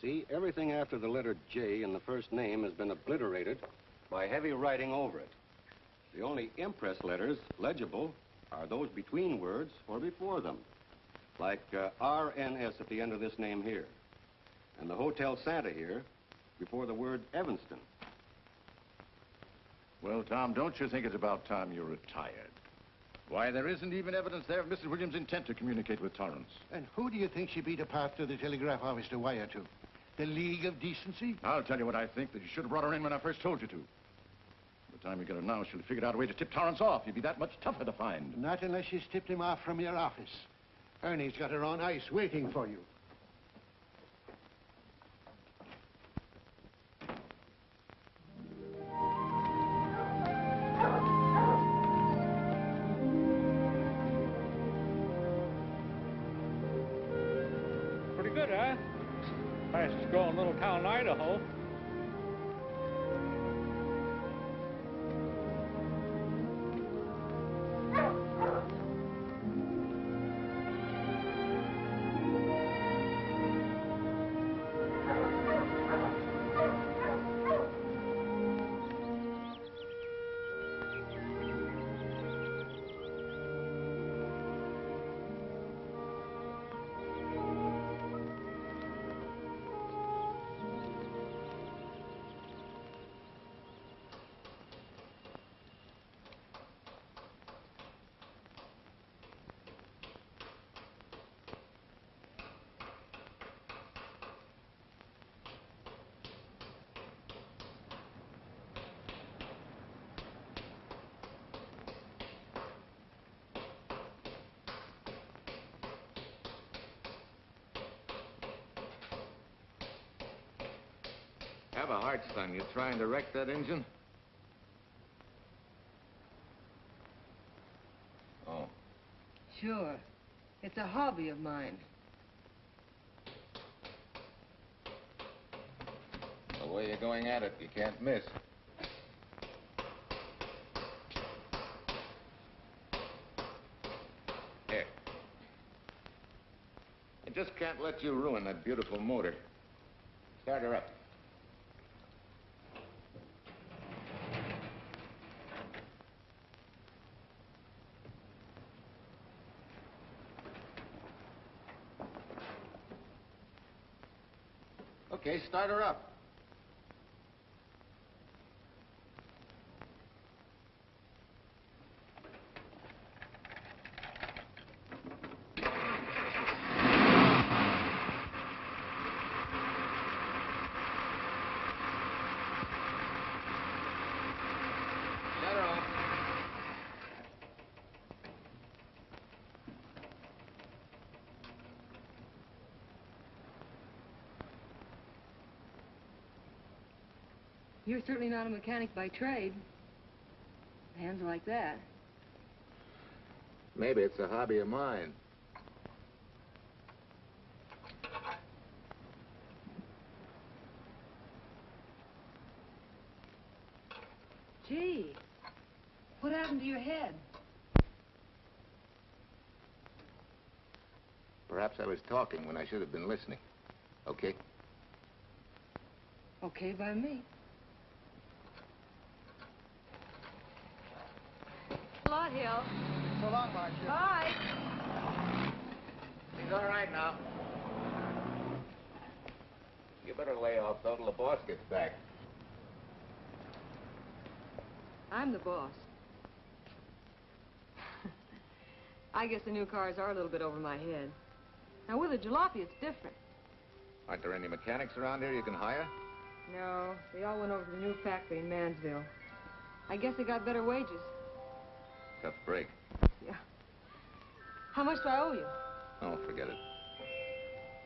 Speaker 18: See, everything after the letter J in the first name has been obliterated by heavy writing over it. The only impress letters legible are those between words or before them, like RNS at the end of this name here, and the Hotel Santa here before the word Evanston.
Speaker 4: Well, Tom, don't you think it's about time you retired? Why, there isn't even evidence there of Mrs. Williams' intent to communicate with Torrance.
Speaker 12: And who do you think she beat apart to the telegraph office to wire to? The League of Decency?
Speaker 4: I'll tell you what I think, that you should have brought her in when I first told you to. By the time you get her now, she'll have figured out a way to tip Torrance off. He'd be that much tougher to find.
Speaker 12: Not unless she's tipped him off from your office. Ernie's got her on ice waiting for you.
Speaker 19: Pretty good, huh? Fastest growing little town in Idaho.
Speaker 4: have a heart, son. You trying to wreck that engine? Oh.
Speaker 20: Sure. It's a hobby of mine.
Speaker 4: The way you're going at it, you can't miss. Here. I just can't let you ruin that beautiful motor. Start her up. Okay, start her up. Shut her off.
Speaker 20: You're certainly not a mechanic by trade. Hands like that.
Speaker 4: Maybe it's a hobby of mine.
Speaker 20: Gee, what happened to your head?
Speaker 4: Perhaps I was talking when I should have been listening. Okay?
Speaker 20: Okay by me.
Speaker 8: A lot, Hill.
Speaker 2: So long, Marsha.
Speaker 8: Bye.
Speaker 4: He's all right now. You better lay off, though, till the boss gets back.
Speaker 20: I'm the boss. I guess the new cars are a little bit over my head. Now, with a jalopy, it's different.
Speaker 4: Aren't there any mechanics around here you can hire?
Speaker 20: No, they all went over to the new factory in Mansville. I guess they got better wages.
Speaker 4: Tough break.
Speaker 20: Yeah. How much do I owe you?
Speaker 4: Oh, forget it.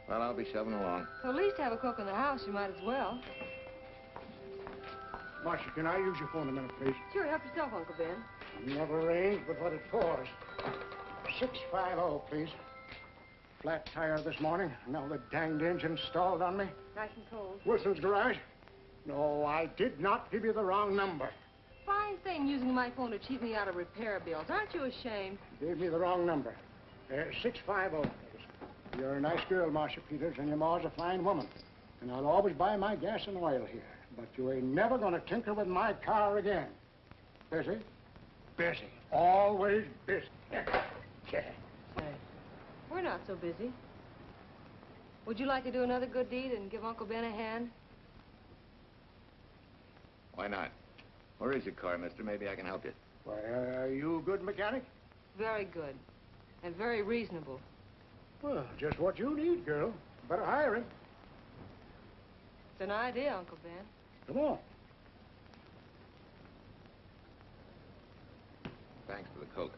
Speaker 4: Well, I'll be shoving along.
Speaker 20: To at least have a cook in the house, you might as well.
Speaker 12: Marsha, can I use your phone a minute, please?
Speaker 20: Sure, help yourself, Uncle Ben.
Speaker 12: Never arranged but what it pours. 650, please. Flat tire this morning. Now the danged engine stalled on me.
Speaker 20: Nice and cold.
Speaker 12: Wilson's garage? No, I did not give you the wrong number.
Speaker 20: Fine thing using my phone to cheat me out of repair bills. Aren't you ashamed?
Speaker 12: Gave me the wrong number. 650, please. You're a nice girl, Marsha Peters, and your ma's a fine woman. And I'll always buy my gas and oil here. But you ain't never gonna tinker with my car again. Busy? Busy. Always busy.
Speaker 20: Say, we're not so busy. Would you like to do another good deed and give Uncle Ben a hand?
Speaker 4: Why not? Where is your car, mister? Maybe I can help you.
Speaker 12: Why, are you a good mechanic?
Speaker 20: Very good. And very reasonable.
Speaker 12: Well, just what you need, girl. Better hire him.
Speaker 20: It's an idea, Uncle Ben.
Speaker 12: Come on.
Speaker 4: Thanks for the Coke.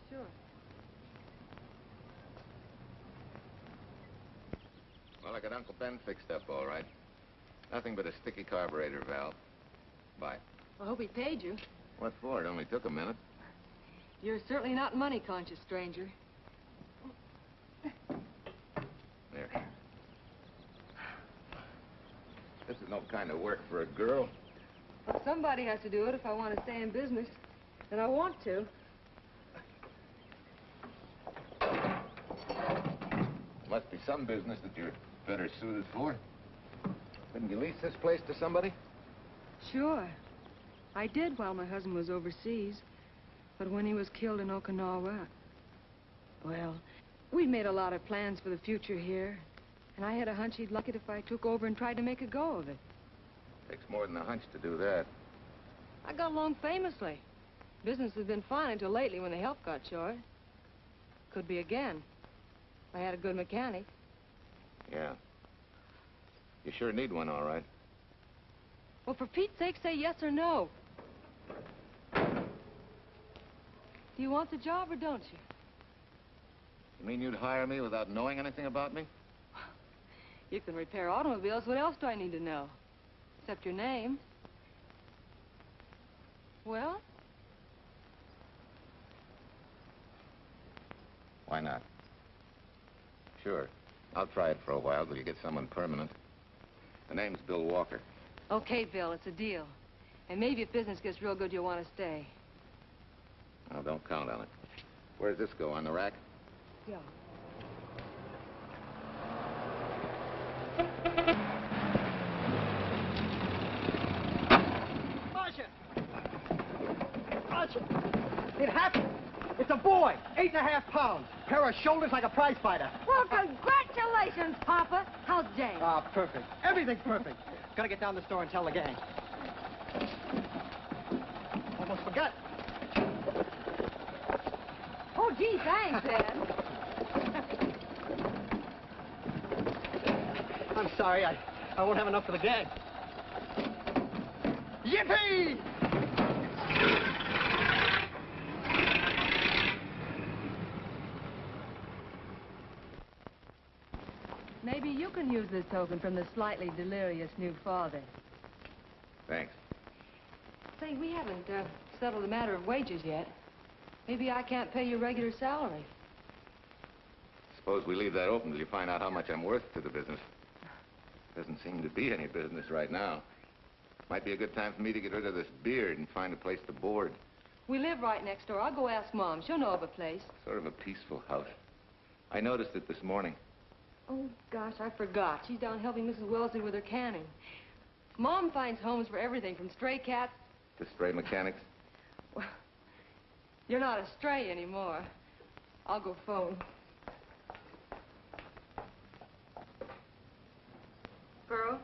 Speaker 20: Sure.
Speaker 4: Well, I got Uncle Ben fixed up all right. Nothing but a sticky carburetor valve. Bye.
Speaker 20: I hope he paid you.
Speaker 4: What for? It only took a minute.
Speaker 20: You're certainly not money conscious, stranger.
Speaker 4: There. This is no kind of work for a girl.
Speaker 20: Well, somebody has to do it if I want to stay in business. And I want to.
Speaker 4: Must be some business that you're better suited for. Couldn't you lease this place to somebody?
Speaker 20: Sure. I did while my husband was overseas. But when he was killed in Okinawa, well, we made a lot of plans for the future here. And I had a hunch he'd like it if I took over and tried to make a go of it.
Speaker 4: Takes more than a hunch to do that.
Speaker 20: I got along famously. Business has been fine until lately when the help got short. Could be again. I had a good mechanic.
Speaker 4: Yeah. You sure need one, all right.
Speaker 20: Well, for Pete's sake, say yes or no. Do you want the job or don't you?
Speaker 4: You mean you'd hire me without knowing anything about me?
Speaker 20: You can repair automobiles. What else do I need to know? except your name. Well?
Speaker 4: Why not? Sure. I'll try it for a while till you get someone permanent. The name's Bill Walker.
Speaker 20: Okay, Bill, it's a deal. And maybe if business gets real good, you'll want to stay.
Speaker 4: Oh, don't count on it. Where does this go, on the rack?
Speaker 20: Yeah.
Speaker 21: Marsha! It happened! It's a boy, 8.5 pounds. Pair of shoulders like a prize fighter.
Speaker 20: Well, congratulations, Papa. How's Jane?
Speaker 21: Ah, perfect. Everything's perfect. Gotta get down to the store and tell the gang. Almost forgot.
Speaker 20: Oh, gee, thanks, Ed.
Speaker 21: I'm sorry, I won't have enough for the gang. Yippee!
Speaker 20: Maybe you can use this token from the slightly delirious new father.
Speaker 4: Thanks.
Speaker 20: Say, we haven't settled the matter of wages yet. Maybe I can't pay your regular salary.
Speaker 4: Suppose we leave that open till you find out how much I'm worth to the business. Doesn't seem to be any business right now. Might be a good time for me to get rid of this beard and find a place to board.
Speaker 20: We live right next door. I'll go ask Mom. She'll know of a place.
Speaker 4: Sort of a peaceful house. I noticed it this morning.
Speaker 20: Oh, gosh, I forgot. She's down helping Mrs. Wellesley with her canning. Mom finds homes for everything from stray cats...
Speaker 4: To stray mechanics?
Speaker 20: Well, you're not a stray anymore. I'll go phone. Pearl,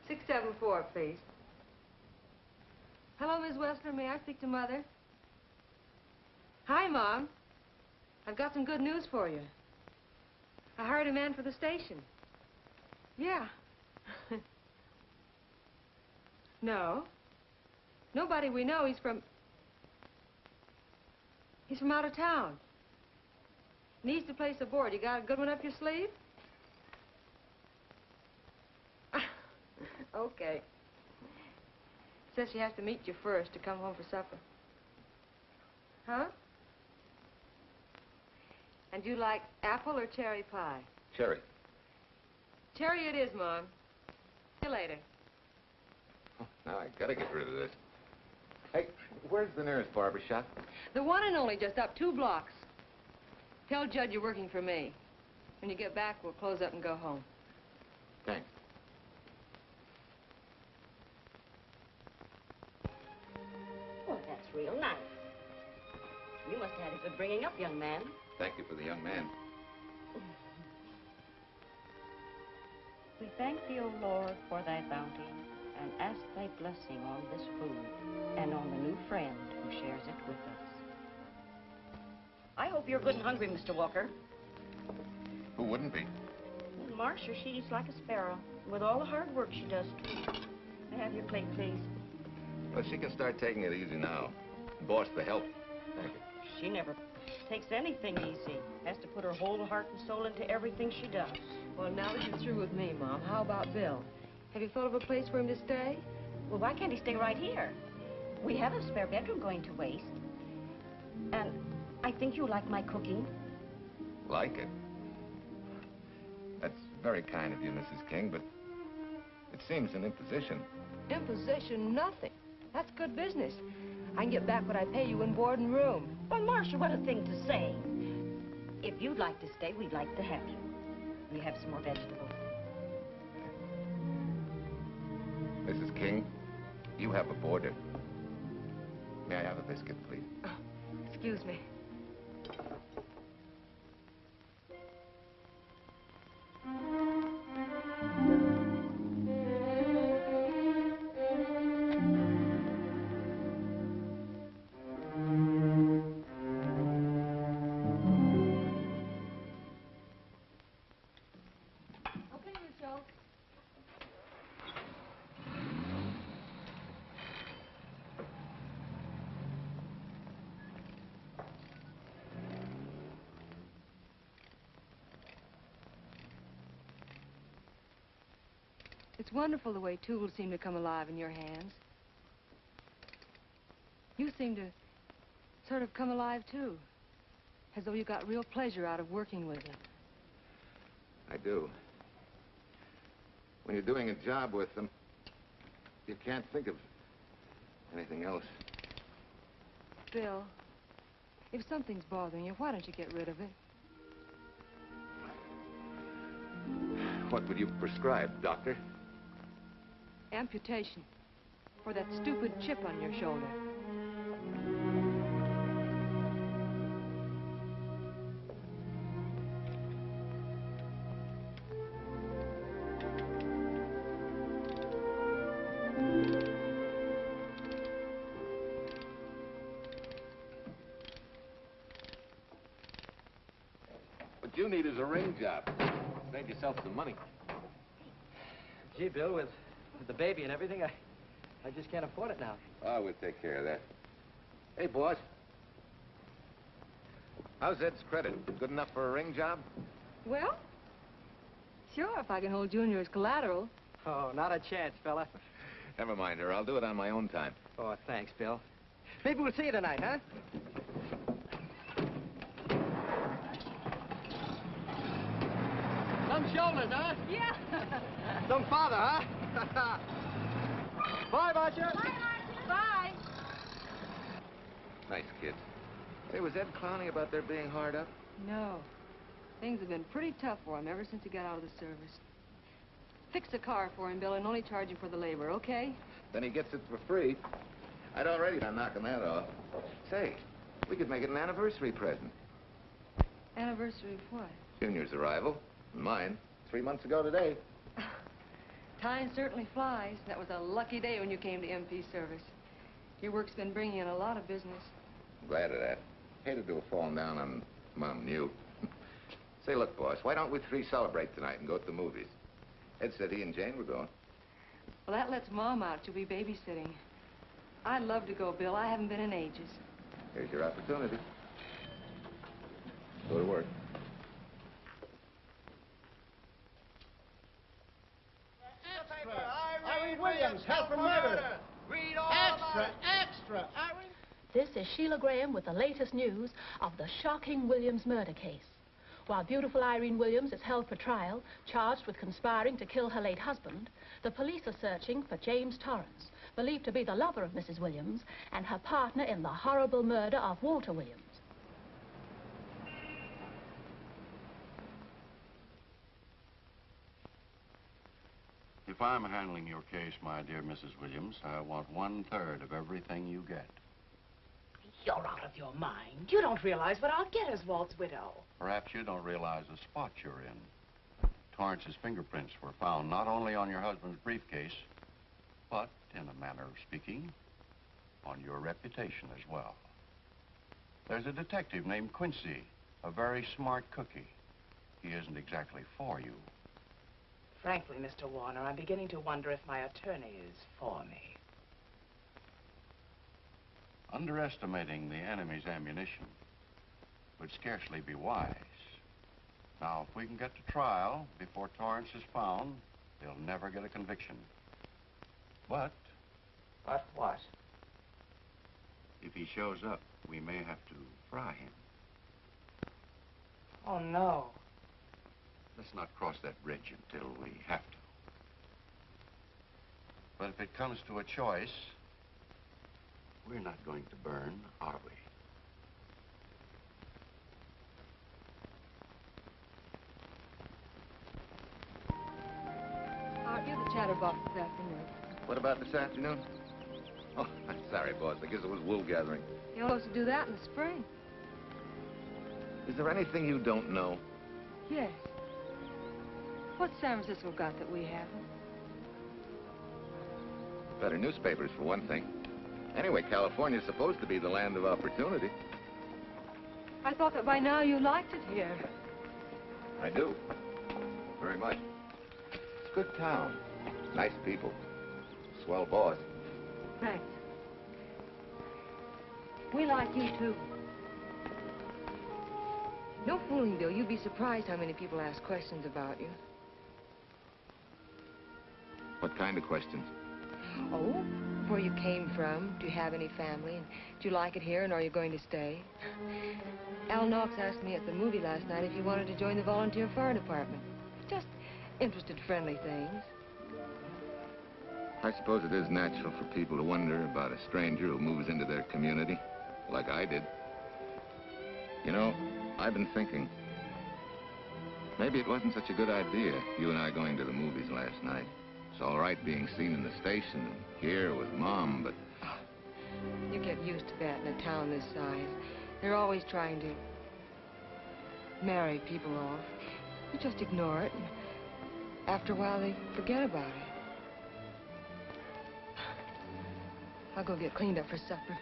Speaker 20: 674, please. Hello, Miss Westler. May I speak to Mother? Hi, Mom. I've got some good news for you. I hired a man for the station. Yeah. No. Nobody we know. He's from out of town. Needs to place a board. You got a good one up your sleeve? Okay. Says she has to meet you first to come home for supper. Huh? And you like apple or cherry pie?
Speaker 4: Cherry.
Speaker 20: Cherry it is, Mom. See you later.
Speaker 4: Oh, now I gotta get rid of this. Hey, where's the nearest barber shop?
Speaker 20: The one and only, just up 2 blocks. Tell Judd you're working for me. When you get back, we'll close up and go home.
Speaker 4: Thanks.
Speaker 22: Well, that's real nice. You must have had a good bringing up, young man.
Speaker 4: Thank you for the young man.
Speaker 22: We thank thee, O Lord, for thy bounty, and ask thy blessing on this food, and on the new friend who shares it with us. I hope you're good and hungry, Mr. Walker.
Speaker 4: Who wouldn't be?
Speaker 22: And Marsha, she eats like a sparrow, with all the hard work she does, too. May I have your plate, please?
Speaker 4: Well, she can start taking it easy now. Boss, the help. Thank you.
Speaker 22: She never takes anything easy. Has to put her whole heart and soul into everything she does.
Speaker 20: Well, now that you're through with me, Mom, how about Bill? Have you thought of a place for him to stay?
Speaker 22: Well, why can't he stay right here? We have a spare bedroom going to waste. And I think you like my cooking.
Speaker 4: Like it? That's very kind of you, Mrs. King, but it seems an imposition.
Speaker 20: Imposition? Nothing. That's good business. I can get back what I pay you in board and room.
Speaker 22: Well, Marsha, what a thing to say. If you'd like to stay, we'd like to have you. We have some more vegetables.
Speaker 4: Mrs. King, you have a boarder. May I have a biscuit, please?
Speaker 20: Oh, excuse me. It's wonderful the way tools seem to come alive in your hands. You seem to sort of come alive, too. As though you got real pleasure out of working with them.
Speaker 4: I do. When you're doing a job with them, you can't think of anything else.
Speaker 20: Bill, if something's bothering you, why don't you get rid of it?
Speaker 4: What would you prescribe, doctor?
Speaker 20: Amputation. For that stupid chip on your shoulder.
Speaker 4: What you need is a ring job. Save yourself some money.
Speaker 21: Gee, Bill, with the baby and everything, I just can't afford it now.
Speaker 4: Oh, we'll take care of that. Hey, boss. How's Ed's credit? Good enough for a ring job?
Speaker 20: Well, sure, if I can hold Junior as collateral.
Speaker 21: Oh, not a chance, fella.
Speaker 4: Never mind her. I'll do it on my own time.
Speaker 21: Oh, thanks, Bill. Maybe we'll see you tonight, huh? Some shoulders, huh?
Speaker 20: Yeah.
Speaker 21: Some father, huh? Bye, Marsha.
Speaker 20: Bye, Marsha. Bye.
Speaker 4: Nice kids. Hey, was Ed clowning about their being hard up?
Speaker 20: No. Things have been pretty tough for him ever since he got out of the service. Fix a car for him, Bill, and only charge him for the labor, okay?
Speaker 4: Then he gets it for free. I'd already done knocking that off. Say, we could make it an anniversary present.
Speaker 20: Anniversary of what?
Speaker 4: Junior's arrival, and mine, 3 months ago today.
Speaker 20: Time certainly flies. That was a lucky day when you came to MP service. Your work's been bringing in a lot of business.
Speaker 4: I'm glad of that. Hated to have fallen down on Mom and you. Say, look, boss, why don't we three celebrate tonight and go to the movies? Ed said he and Jane were going.
Speaker 20: Well, that lets Mom out. She'll be babysitting. I'd love to go, Bill. I haven't been in ages.
Speaker 4: Here's your opportunity. Go to work.
Speaker 12: Irene Williams, held for murder. Read all extra, Irene.
Speaker 1: This is Sheila Graham with the latest news of the shocking Williams murder case. While beautiful Irene Williams is held for trial, charged with conspiring to kill her late husband, the police are searching for James Torrance, believed to be the lover of Mrs. Williams and her partner in the horrible murder of Walter Williams.
Speaker 18: If I'm handling your case, my dear Mrs. Williams, I want 1/3 of everything you get.
Speaker 8: You're out of your mind. You don't realize what I'll get as Walt's widow.
Speaker 18: Perhaps you don't realize the spot you're in. Torrance's fingerprints were found not only on your husband's briefcase, but, in a manner of speaking, on your reputation as well. There's a detective named Quincy, a very smart cookie. He isn't exactly for you.
Speaker 8: Frankly, Mr. Warner, I'm beginning to wonder if my attorney is for me.
Speaker 18: Underestimating the enemy's ammunition would scarcely be wise. Now, if we can get to trial before Torrance is found, he'll never get a conviction. But...
Speaker 8: But what?
Speaker 18: If he shows up, we may have to fry him.
Speaker 8: Oh, no.
Speaker 18: Let's not cross that bridge until we have to. But if it comes to a choice, we're not going to burn, are we?
Speaker 20: Aren't you the chatterbox this afternoon?
Speaker 4: What about this afternoon? Oh, I'm sorry, boss. I guess it was wool gathering.
Speaker 20: You're supposed to do that in the spring.
Speaker 4: Is there anything you don't know?
Speaker 20: Yes. What's San Francisco got that we haven't?
Speaker 4: Better newspapers, for one thing. Anyway, California's supposed to be the land of opportunity.
Speaker 20: I thought that by now you liked it here.
Speaker 4: I do. Very much. It's a good town. Nice people. Swell boss.
Speaker 20: Thanks. We like you, too. No fooling, Bill. You'd be surprised how many people ask questions about you.
Speaker 4: What kind of questions?
Speaker 20: Oh, where you came from, do you have any family, and do you like it here, and are you going to stay? Al Knox asked me at the movie last night if you wanted to join the volunteer fire department. Just interested, friendly things.
Speaker 4: I suppose it is natural for people to wonder about a stranger who moves into their community, like I did. You know, I've been thinking, maybe it wasn't such a good idea, you and I going to the movies last night. It's all right being seen in the station and here with Mom, but...
Speaker 20: Oh, you get used to that in a town this size. They're always trying to marry people off. You just ignore it, and after a while they forget about it. I'll go get cleaned up for supper.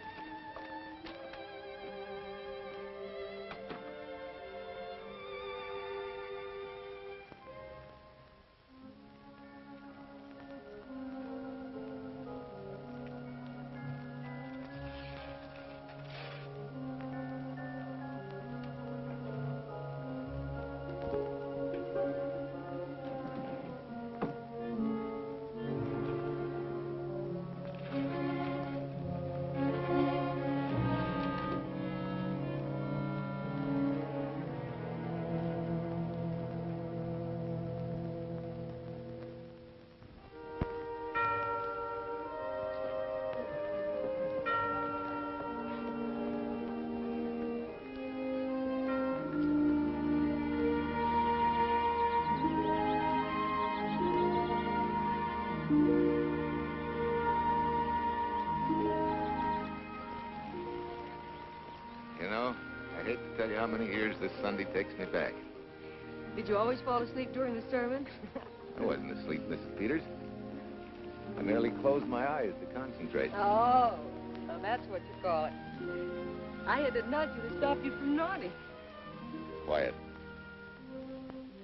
Speaker 4: I hate to tell you how many years this Sunday takes me back.
Speaker 20: Did you always fall asleep during the sermon?
Speaker 4: I wasn't asleep, Mrs. Peters. I merely closed my eyes to concentrate.
Speaker 20: Oh, so that's what you call it. I had to nudge you to stop you from nodding.
Speaker 4: Quiet.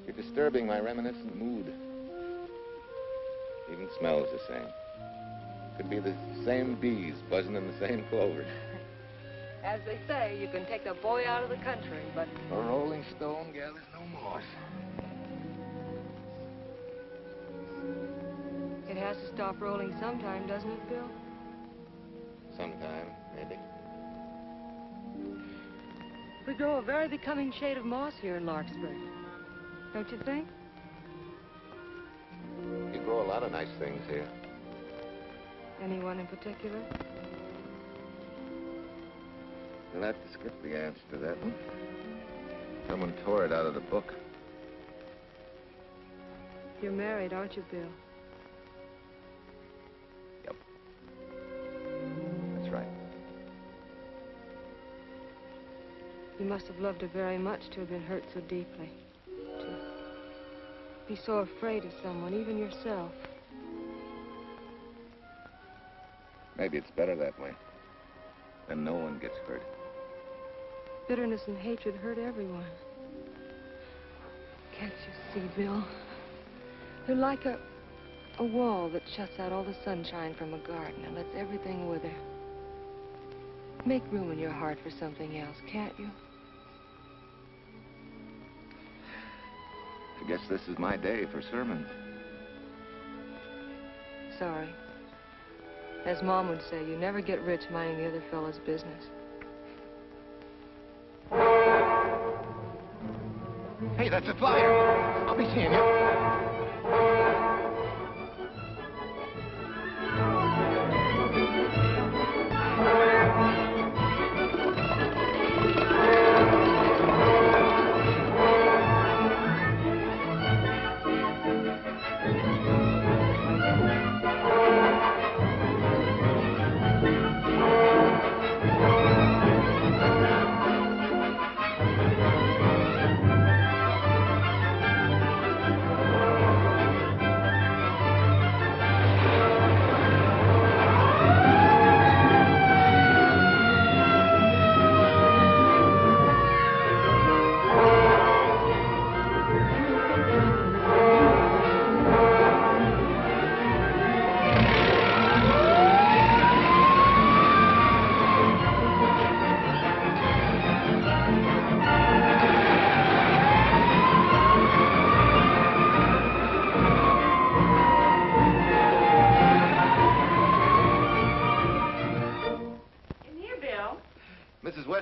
Speaker 4: You're disturbing my reminiscent mood. Even smells the same. Could be the same bees buzzing in the same clover.
Speaker 20: As they say, you can take a boy out of the country, but...
Speaker 4: A rolling stone gathers no moss.
Speaker 20: It has to stop rolling sometime, doesn't it, Bill?
Speaker 4: Sometime, maybe.
Speaker 20: We grow a very becoming shade of moss here in Larkspur. Don't you think?
Speaker 4: You grow a lot of nice things here.
Speaker 20: Anyone in particular?
Speaker 4: You'll have to skip the answer to that one. Someone tore it out of the book.
Speaker 20: You're married, aren't you, Bill?
Speaker 4: Yep. That's right.
Speaker 20: You must have loved her very much to have been hurt so deeply. To be so afraid of someone, even yourself.
Speaker 4: Maybe it's better that way. Then no one gets hurt.
Speaker 20: Bitterness and hatred hurt everyone. Can't you see, Bill? They're like a wall that shuts out all the sunshine from a garden and lets everything wither. Make room in your heart for something else, can't you?
Speaker 4: I guess this is my day for sermons.
Speaker 20: Sorry. As Mom would say, you never get rich minding the other fellow's business.
Speaker 4: Hey, that's a flyer. I'll be seeing you.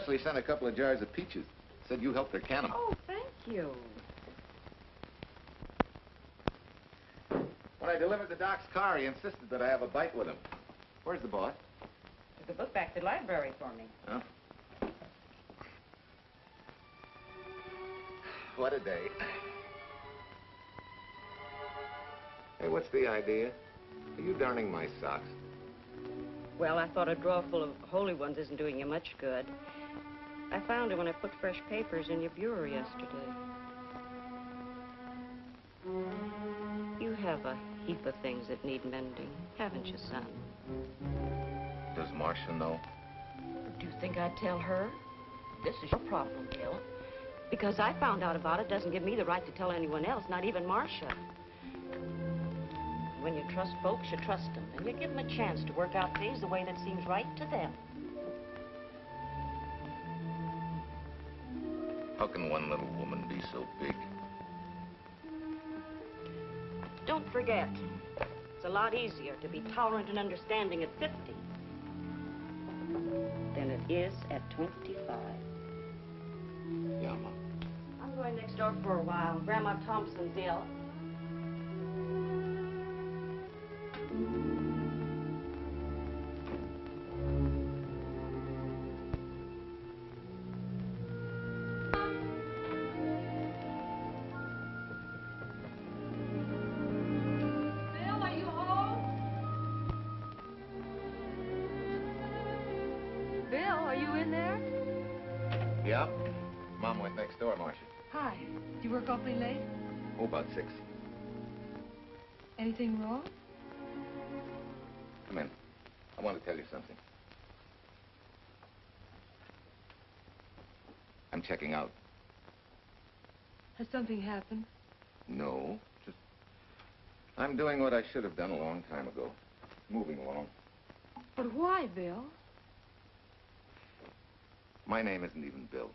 Speaker 4: Leslie sent a couple of jars of peaches. Said you helped her can them.
Speaker 22: Oh, thank you.
Speaker 4: When I delivered the doc's car, he insisted that I have a bite with him. Where's the boss?
Speaker 22: Took the book back to the library for me.
Speaker 4: Oh. What a day. Hey, what's the idea? Are you darning my socks?
Speaker 22: Well, I thought a drawer full of holy ones isn't doing you much good. I found it when I put fresh papers in your bureau yesterday. You have a heap of things that need mending, haven't you, son?
Speaker 4: Does Marsha know?
Speaker 22: Do you think I'd tell her? This is your problem, Bill. Because I found out about it doesn't give me the right to tell anyone else, not even Marsha. When you trust folks, you trust them, and you give them a chance to work out things the way that seems right to them.
Speaker 4: How can one little woman be so big?
Speaker 22: Don't forget, it's a lot easier to be tolerant and understanding at 50 than it is at 25.
Speaker 4: Yeah, Mom.
Speaker 22: I'm going next door for a while. Grandma Thompson's ill.
Speaker 4: Yeah? Mom went next door, Marsha.
Speaker 20: Hi. Do you work awfully late?
Speaker 4: Oh, about 6.
Speaker 20: Anything wrong?
Speaker 4: Come in. I want to tell you something. I'm checking out.
Speaker 20: Has something happened?
Speaker 4: No, just... I'm doing what I should have done a long time ago. Moving along.
Speaker 20: But why, Bill?
Speaker 4: My name isn't even Bill.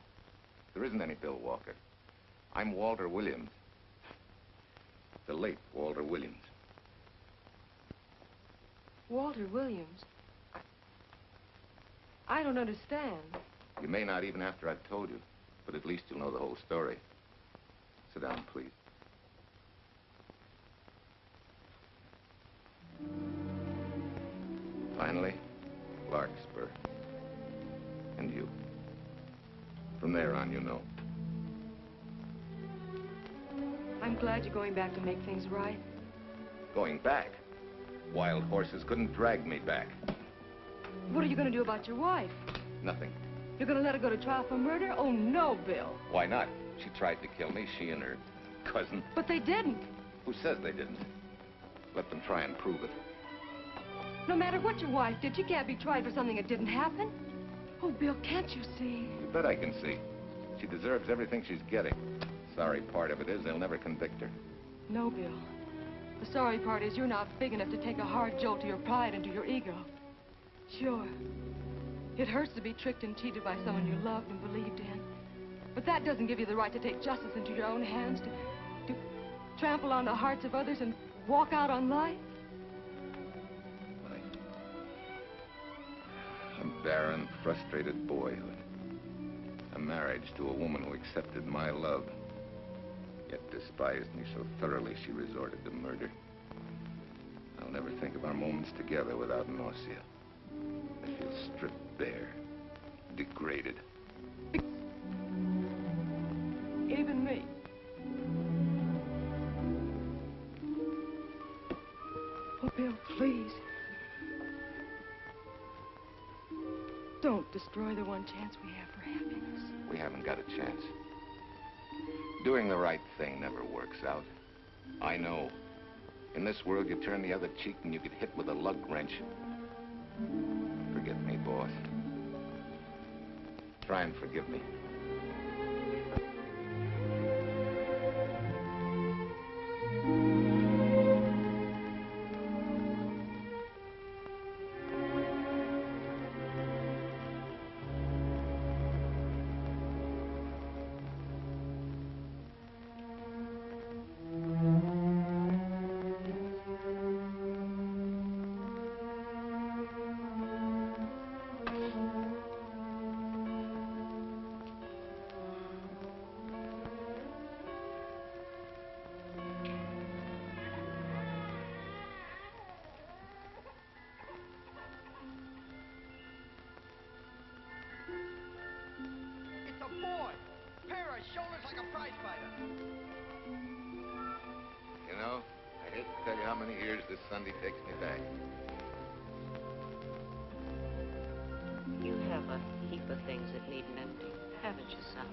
Speaker 4: There isn't any Bill Walker. I'm Walter Williams. The late Walter Williams.
Speaker 20: Walter Williams? I don't understand.
Speaker 4: You may not even after I've told you, but at least you'll know the whole story. Sit down, please. Finally, Larkspur. And you. From there on, you know.
Speaker 20: I'm glad you're going back to make things right.
Speaker 4: Going back? Wild horses couldn't drag me back.
Speaker 20: What are you going to do about your wife?
Speaker 4: Nothing.
Speaker 20: You're going to let her go to trial for murder? Oh, no, Bill.
Speaker 4: Why not? She tried to kill me, she and her cousin.
Speaker 20: But they didn't.
Speaker 4: Who says they didn't? Let them try and prove it.
Speaker 20: No matter what your wife did, she can't be tried for something that didn't happen. Oh, Bill, can't you see?
Speaker 4: You bet I can see. She deserves everything she's getting. Sorry part of it is they'll never convict her.
Speaker 20: No, Bill. The sorry part is you're not big enough to take a hard jolt to your pride and to your ego. Sure. It hurts to be tricked and cheated by someone you loved and believed in. But that doesn't give you the right to take justice into your own hands, to trample on the hearts of others and walk out on life.
Speaker 4: A barren, frustrated boyhood. A marriage to a woman who accepted my love, yet despised me so thoroughly she resorted to murder. I'll never think of our moments together without nausea. I feel stripped bare, degraded.
Speaker 20: Even me. Oh, Bill, please. Don't destroy the one chance we have for happiness.
Speaker 4: We haven't got a chance. Doing the right thing never works out. I know. In this world, you turn the other cheek and you get hit with a lug wrench. Forget me, boss. Try and forgive me.
Speaker 21: shoulders like a prize fighter.
Speaker 10: You know, I hate to tell you how many years this Sunday takes me back.
Speaker 22: You have a heap of things that need mending, haven't you, son?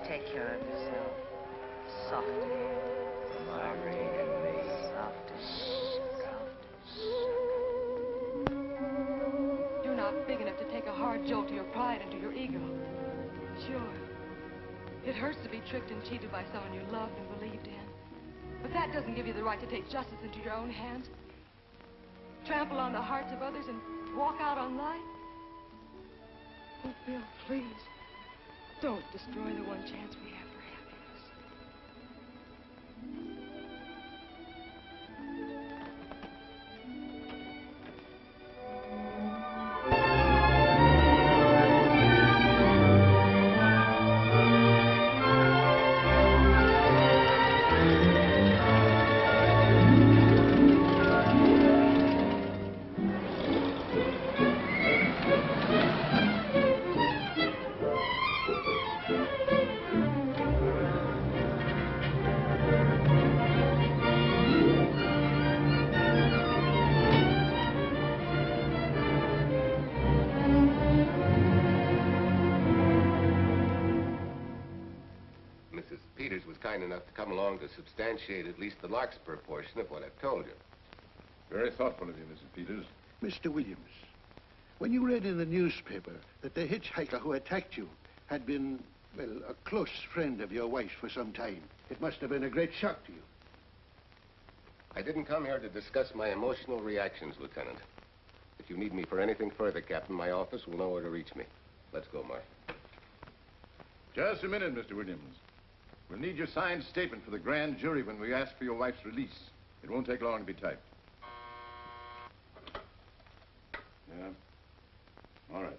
Speaker 22: Take care of yourself. Softly.
Speaker 10: Irene and me.
Speaker 20: You're not big enough to take a hard jolt to your pride and to your ego. Sure, it hurts to be tricked and cheated by someone you loved and believed in. But that doesn't give you the right to take justice into your own hands. Trample on the hearts of others and walk out on life. Oh, Bill, please, don't destroy the one chance we have for happiness.
Speaker 10: Mrs. Peters was kind enough to come along to substantiate at least the Larkspur portion of what I've told you.
Speaker 4: Very thoughtful of you, Mrs. Peters.
Speaker 12: Mr. Williams, when you read in the newspaper that the hitchhiker who attacked you had been, well, a close friend of your wife's for some time, it must have been a great shock to you.
Speaker 10: I didn't come here to discuss my emotional reactions, Lieutenant. If you need me for anything further, Captain, my office will know where to reach me. Let's go, Mark.
Speaker 4: Just a minute, Mr. Williams. We'll need your signed statement for the grand jury when we ask for your wife's release. It won't take long to be typed. Yeah? All right.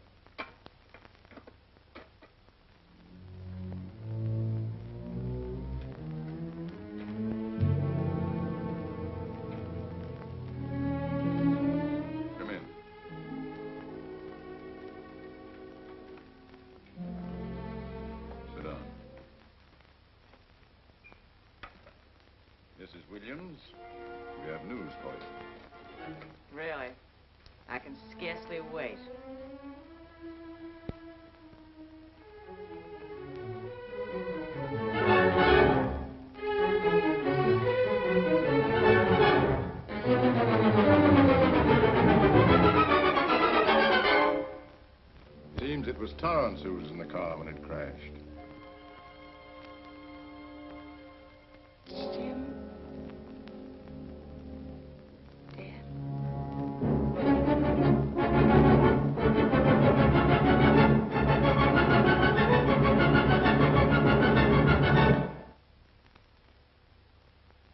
Speaker 4: Come in. Sit down. Mrs. Williams, we have news for you.
Speaker 8: Really? I can scarcely wait.
Speaker 4: Seems it was Torrance who was in the car when it crashed.
Speaker 20: Jim?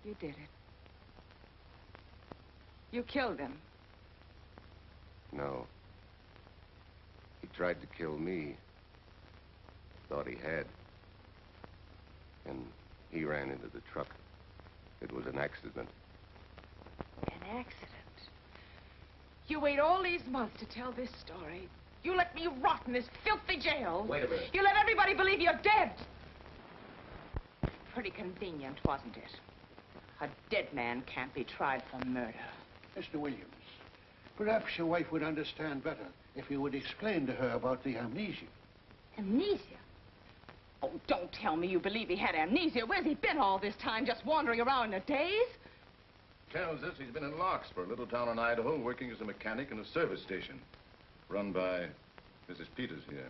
Speaker 8: You did it. You killed him.
Speaker 10: No. He tried to kill me. Thought he had. And he ran into the truck. It was an accident.
Speaker 8: An accident? You wait all these months to tell this story. You let me rot in this filthy jail.
Speaker 10: Wait a minute.
Speaker 8: You let everybody believe you're dead. Pretty convenient, wasn't it? A dead man can't be tried for murder.
Speaker 12: Mr. Williams, perhaps your wife would understand better if you would explain to her about the amnesia.
Speaker 8: Amnesia? Oh, don't tell me you believe he had amnesia. Where's he been all this time, just wandering around in a daze?
Speaker 4: Tells us he's been in Larkspur, a little town in Idaho, working as a mechanic in a service station. Run by Mrs. Peters here.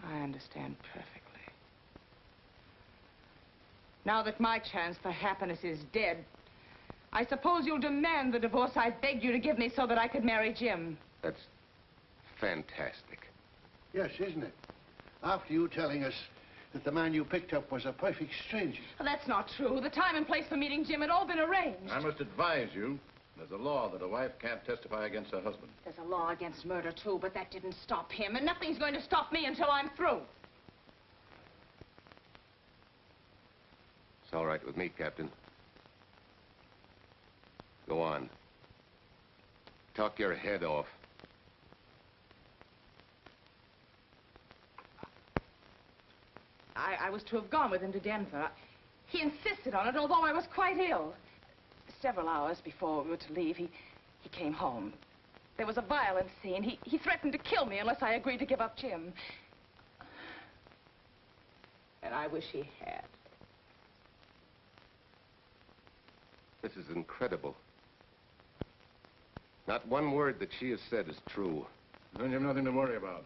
Speaker 8: I understand perfectly. Now that my chance for happiness is dead, I suppose you'll demand the divorce I begged you to give me so that I could marry Jim.
Speaker 10: That's fantastic.
Speaker 12: Yes, isn't it? After you telling us that the man you picked up was a perfect stranger.
Speaker 8: Well, that's not true. The time and place for meeting Jim had all been arranged.
Speaker 4: I must advise you There's a law that a wife can't testify against her husband.
Speaker 8: There's a law against murder, too, but that didn't stop him, and nothing's going to stop me until I'm through.
Speaker 10: It's all right with me, Captain. Go on. Talk your head off.
Speaker 8: I was to have gone with him to Denver. He insisted on it, although I was quite ill. Several hours before we were to leave, he came home. There was a violent scene. He threatened to kill me unless I agreed to give up Jim. And I wish he had.
Speaker 10: This is incredible. Not one word that she has said is true.
Speaker 4: Then you have nothing to worry about.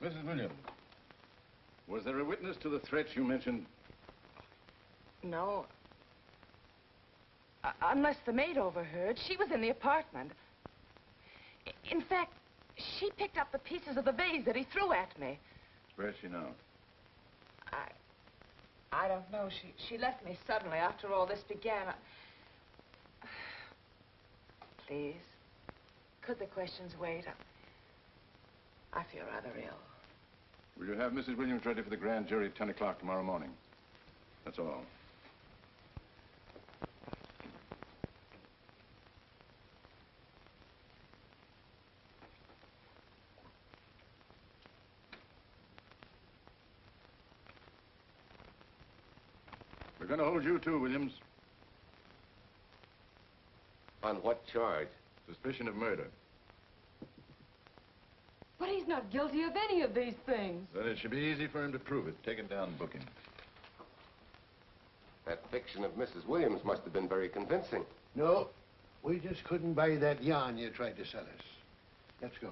Speaker 4: Mrs. Williams, was there a witness to the threats you mentioned?
Speaker 8: No. Unless the maid overheard. She was in the apartment. In fact, she picked up the pieces of the vase that he threw at me.
Speaker 4: Where is she now?
Speaker 8: I don't know. She left me suddenly after all this began. Please, could the questions wait? I feel rather ill.
Speaker 4: Will you have Mrs. Williams ready for the grand jury at 10 o'clock tomorrow morning? That's all. We're going to hold you too, Williams.
Speaker 10: On what charge?
Speaker 4: Suspicion of murder.
Speaker 20: But he's not guilty of any of these things.
Speaker 4: Then it should be easy for him to prove it. Take him down and book him.
Speaker 10: That fiction of Mrs. Williams must have been very convincing.
Speaker 12: No, we just couldn't buy that yarn you tried to sell us. Let's go.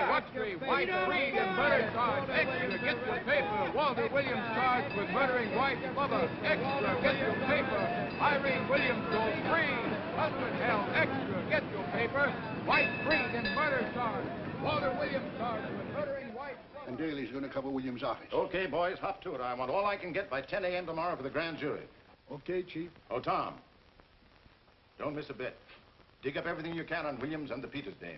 Speaker 5: What's the white freed and murder charge? Extra, get your paper. Walter Williams charged with murdering wife mother. Extra, get your paper. Irene Williams goes free. Husband held. Extra, get your paper. White freed and murder charge. Walter Williams charged with murdering wife mother.
Speaker 12: And Daly's going to cover Williams' office.
Speaker 4: Okay, boys, hop to it. I want all I can get by 10 a.m. tomorrow for the grand jury.
Speaker 12: Okay, Chief.
Speaker 4: Oh, Tom, don't miss a bit. Dig up everything you can on Williams and the Peters dame.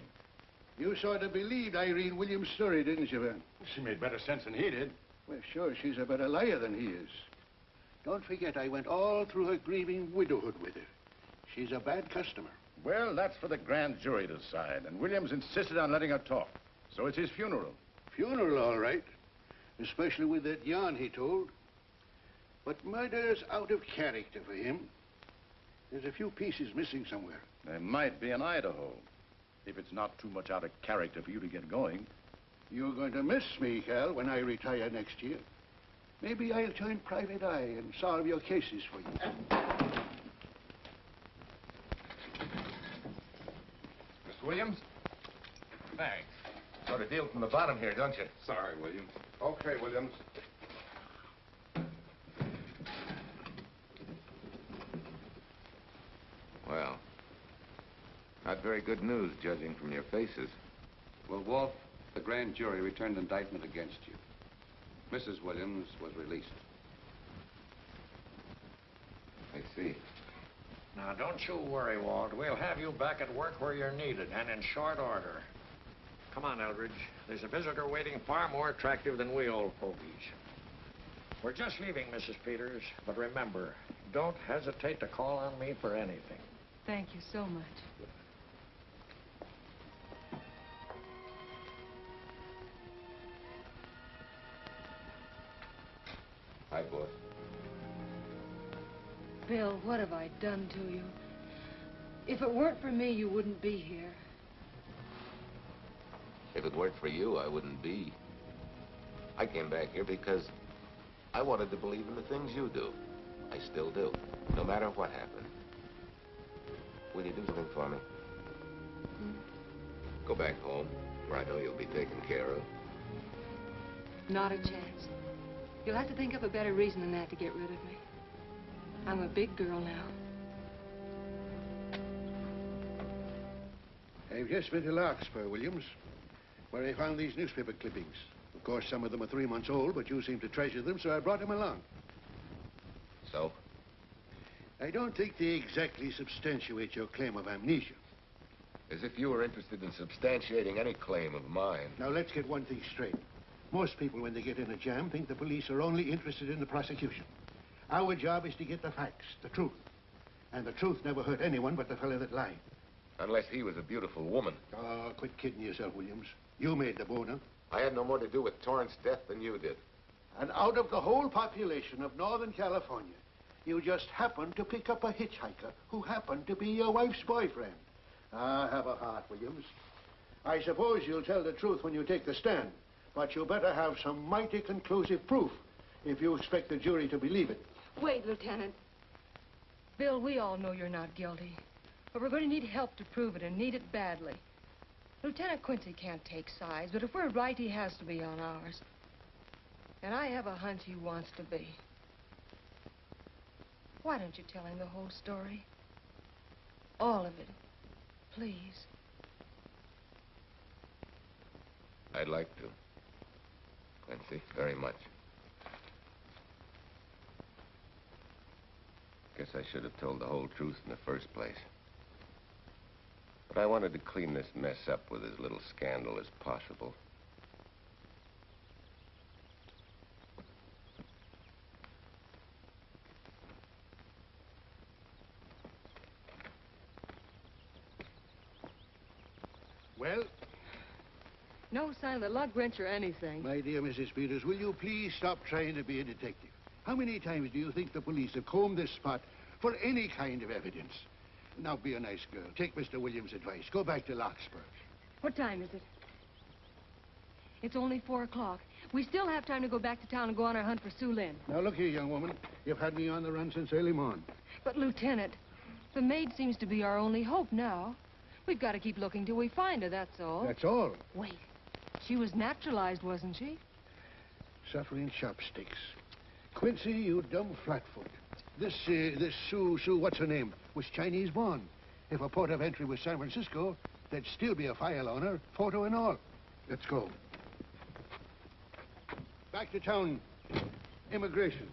Speaker 12: You sort of believed Irene Williams' story, didn't you, Ben?
Speaker 4: She made better sense than he did.
Speaker 12: Well, sure, she's a better liar than he is. Don't forget, I went all through her grieving widowhood with her. She's a bad customer.
Speaker 4: Well, that's for the grand jury to decide, and Williams insisted on letting her talk. So it's his funeral.
Speaker 12: Funeral, all right. Especially with that yarn he told. But murder's out of character for him. There's a few pieces missing somewhere.
Speaker 4: There might be in Idaho, if it's not too much out of character for you to get going.
Speaker 12: You're going to miss me, Cal, when I retire next year. Maybe I'll join Private Eye and solve your cases for you.
Speaker 4: Mr. Williams?
Speaker 10: Thanks. Sort of deal from the bottom here, don't you?
Speaker 4: Sorry, Williams.
Speaker 10: Okay, Williams. Well, not very good news, judging from your faces.
Speaker 18: Well, Wolf, the grand jury returned indictment against you. Mrs. Williams was released.
Speaker 10: I see.
Speaker 3: Now, don't you worry, Walt. We'll have you back at work where you're needed, and in short order. Come on, Eldridge. There's a visitor waiting far more attractive than we old fogies. We're just leaving, Mrs. Peters, but remember, don't hesitate to call on me for anything.
Speaker 20: Thank you so much.
Speaker 10: Hi, boss.
Speaker 20: Bill, what have I done to you? If it weren't for me, you wouldn't be here.
Speaker 10: If it weren't for you, I wouldn't be. I came back here because I wanted to believe in the things you do. I still do, no matter what happened. Will you do something for me? Go back home, where I know you'll be taken care of.
Speaker 20: Not a chance. You'll have to think of a better reason than that to get rid of me. I'm a big girl now.
Speaker 12: I've just been to Larkspur, Williams, where I found these newspaper clippings. Of course, some of them are 3 months old, but you seem to treasure them, so I brought them along.
Speaker 10: So?
Speaker 12: I don't think they exactly substantiate your claim of amnesia.
Speaker 10: As if you were interested in substantiating any claim of mine.
Speaker 12: Now, let's get one thing straight. Most people, when they get in a jam, think the police are only interested in the prosecution. Our job is to get the facts, the truth. And the truth never hurt anyone but the fellow that lied.
Speaker 10: Unless he was a beautiful woman.
Speaker 12: Oh, quit kidding yourself, Williams. You made the boner.
Speaker 10: I had no more to do with Torrance's death than you did.
Speaker 12: And out of the whole population of Northern California, you just happened to pick up a hitchhiker who happened to be your wife's boyfriend. Ah, have a heart, Williams. I suppose you'll tell the truth when you take the stand, but you better have some mighty conclusive proof if you expect the jury to believe it.
Speaker 20: Wait, Lieutenant. Bill, we all know you're not guilty, but we're going to need help to prove it, and need it badly. Lieutenant Quincy can't take sides, but if we're right, he has to be on ours. And I have a hunch he wants to be. Why don't you tell him the whole story? All of it. Please.
Speaker 10: I'd like to. Quincy, very much. Guess I should have told the whole truth in the first place. But I wanted to clean this mess up with as little scandal as possible.
Speaker 12: Well?
Speaker 20: No sign of the lug wrench or anything.
Speaker 12: My dear Mrs. Peters, will you please stop trying to be a detective? How many times do you think the police have combed this spot for any kind of evidence? Now, be a nice girl. Take Mr. Williams' advice. Go back to Larkspur.
Speaker 20: What time is it? It's only 4 o'clock. We still have time to go back to town and go on our hunt for Sue Lynn.
Speaker 12: Now, look here, young woman. You've had me on the run since early morn.
Speaker 20: But, Lieutenant, the maid seems to be our only hope now. We've got to keep looking till we find her, that's all.
Speaker 12: That's all?
Speaker 20: Wait. She was naturalized, wasn't she?
Speaker 12: Suffering chopsticks. Quincy, you dumb flatfoot. This Sue, what's her name, was Chinese born. If her port of entry was San Francisco, there'd still be a file on her, photo and all. Let's go. Back to town. Immigration.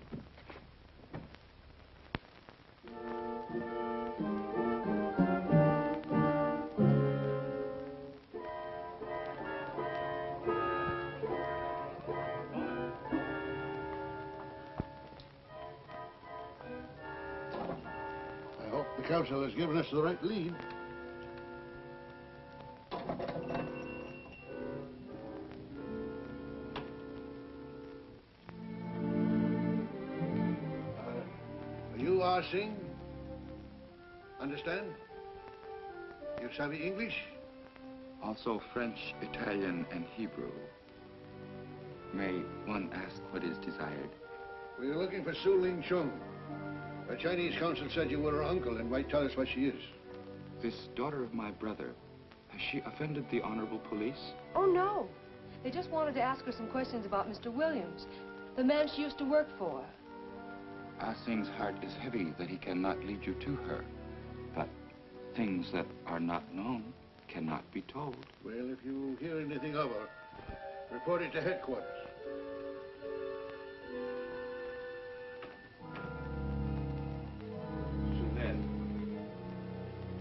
Speaker 12: The council has given us the right lead. You are Singh? Understand? You savvy English?
Speaker 6: Also French, Italian, and Hebrew. May one ask what is desired?
Speaker 12: We're looking for Su Ling Chung. The Chinese consul said you were her uncle and might tell us what she is.
Speaker 6: This daughter of my brother, has she offended the honorable police?
Speaker 20: Oh, no. They just wanted to ask her some questions about Mr. Williams, the man she used to work for.
Speaker 6: Ah Singh's heart is heavy that he cannot lead you to her. But things that are not known cannot be told.
Speaker 12: Well, if you hear anything of her, report it to headquarters.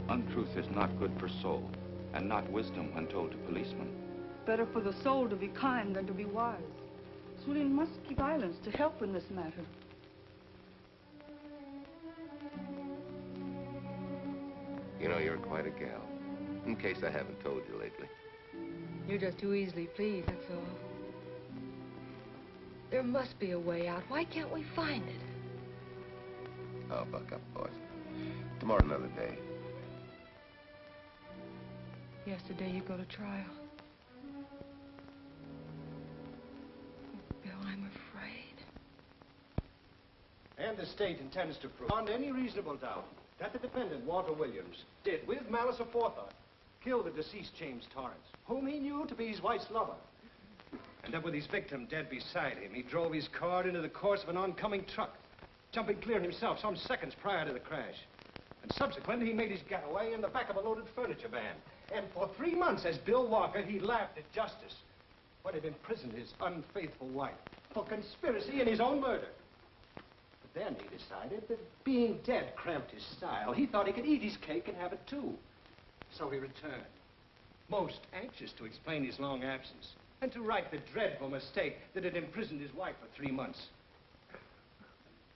Speaker 6: Untruth is not good for soul, and not wisdom when told to policemen.
Speaker 13: Better for the soul to be kind than to be wise. Su Lin must keep silence to help in this matter.
Speaker 10: You know, you're quite a gal. In case I haven't told you lately.
Speaker 20: You're just too easily pleased, that's all. There must be a way out. Why can't we find it?
Speaker 10: Oh, buck up, boys. Tomorrow, another day.
Speaker 20: Yesterday you go to trial. Bill, I'm afraid.
Speaker 21: And the state intends to prove, beyond any reasonable doubt, that the defendant, Walter Williams, did, with malice aforethought, kill the deceased James Torrance, whom he knew to be his wife's lover. And that with his victim dead beside him, he drove his car into the course of an oncoming truck, jumping clear himself some seconds prior to the crash. And subsequently, he made his getaway in the back of a loaded furniture van. And for 3 months, as Bill Walker, he laughed at justice. would have imprisoned his unfaithful wife for conspiracy in his own murder. But then he decided that being dead cramped his style. He thought he could eat his cake and have it too. So he returned, most anxious to explain his long absence and to right the dreadful mistake that had imprisoned his wife for 3 months.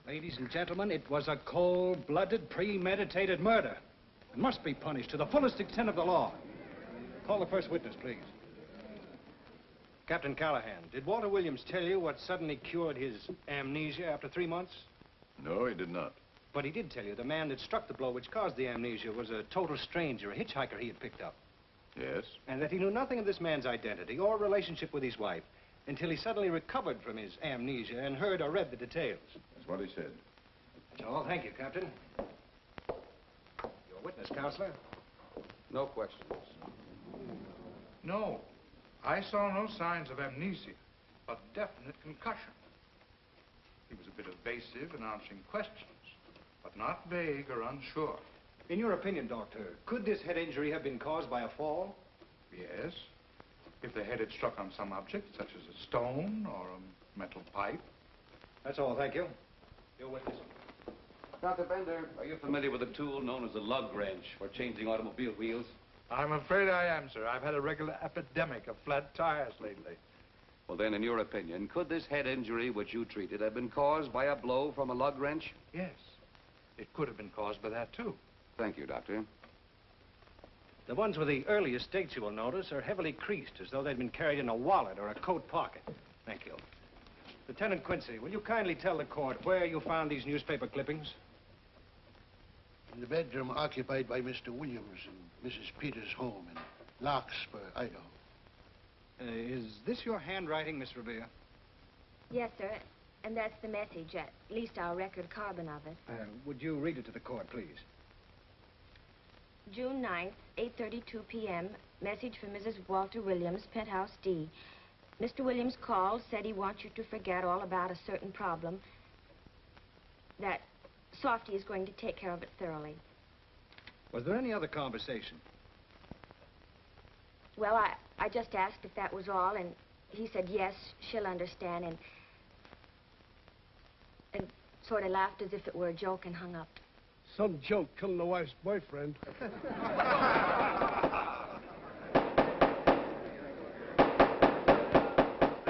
Speaker 21: Ladies and gentlemen, it was a cold-blooded, premeditated murder and must be punished to the fullest extent of the law. Call the first witness, please. Captain Callahan, did Walter Williams tell you what suddenly cured his amnesia after 3 months?
Speaker 11: No, he did not.
Speaker 21: But he did tell you the man that struck the blow which caused the amnesia was a total stranger, a hitchhiker he had picked up.
Speaker 11: Yes?
Speaker 21: And that he knew nothing of this man's identity or relationship with his wife until he suddenly recovered from his amnesia and heard or read the details.
Speaker 11: That's what he said.
Speaker 21: That's all. Thank you, Captain. Your witness, Counselor.
Speaker 6: No questions.
Speaker 5: No. I saw no signs of amnesia, but definite concussion. He was a bit evasive in answering questions, but not vague or unsure.
Speaker 21: In your opinion, Doctor, could this head injury have been caused by a fall?
Speaker 5: Yes. If the head had struck on some object, such as a stone or a metal pipe.
Speaker 21: That's all, thank you. Your witness.
Speaker 6: Dr. Bender, are you familiar with a tool known as a lug wrench for changing automobile wheels?
Speaker 5: I'm afraid I am, sir. I've had a regular epidemic of flat tires lately.
Speaker 6: Well, then, in your opinion, could this head injury which you treated have been caused by a blow from a lug wrench?
Speaker 5: Yes. It could have been caused by that, too.
Speaker 6: Thank you, Doctor.
Speaker 21: The ones with the earliest dates, you will notice, are heavily creased, as though they'd been carried in a wallet or a coat pocket. Thank you. Lieutenant Quincy, will you kindly tell the court where you found these newspaper clippings?
Speaker 12: In the bedroom occupied by Mr. Williams and Mrs. Peters' home in Larkspur, Idaho.
Speaker 21: Is this your handwriting, Miss Revere?
Speaker 15: Yes, sir. And that's the message, at least our record carbon of it.
Speaker 21: Would you read it to the court, please?
Speaker 15: June 9th, 8:32 p.m. Message from Mrs. Walter Williams, Penthouse D. Mr. Williams called, said he wants you to forget all about a certain problem. That Softy is going to take care of it thoroughly.
Speaker 21: Was there any other conversation?
Speaker 15: Well, I just asked if that was all, and he said yes, she'll understand, and sort of laughed as if it were a joke and hung up.
Speaker 9: Some joke killing the wife's boyfriend.
Speaker 23: That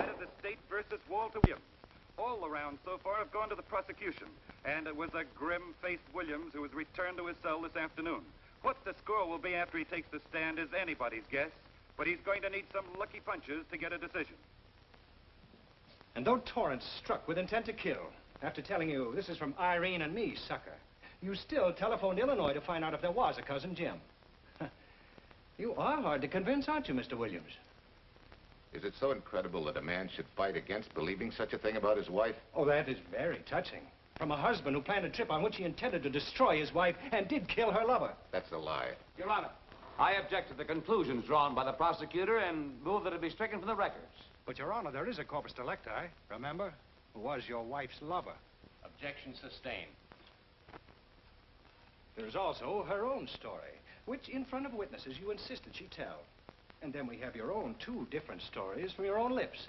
Speaker 23: is the state versus Walter Williams. All the rounds so far have gone to the prosecution, and it was a grim-faced Williams who was returned to his cell this afternoon. What the score will be after he takes the stand is anybody's guess, but he's going to need some lucky punches to get a decision.
Speaker 21: And though Torrance struck with intent to kill, after telling you this is from Irene and me, sucker, you still telephoned Illinois to find out if there was a cousin Jim. You are hard to convince, aren't you, Mr. Williams?
Speaker 4: Is it so incredible that a man should fight against believing such a thing about his wife?
Speaker 21: Oh, that is very touching. From a husband who planned a trip on which he intended to destroy his wife and did kill her lover.
Speaker 4: That's a lie.
Speaker 24: Your Honor, I object to the conclusions drawn by the prosecutor and move that it be stricken from the records.
Speaker 21: But, Your Honor, there is a corpus delicti, remember? Who was your wife's lover.
Speaker 24: Objection sustained.
Speaker 21: There's also her own story, which, in front of witnesses, you insisted she tell. And then we have your own two different stories from your own lips.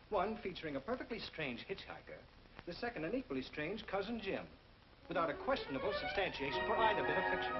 Speaker 21: One featuring a perfectly strange hitchhiker, the second an equally strange cousin Jim, without a questionable substantiation for either bit of fiction.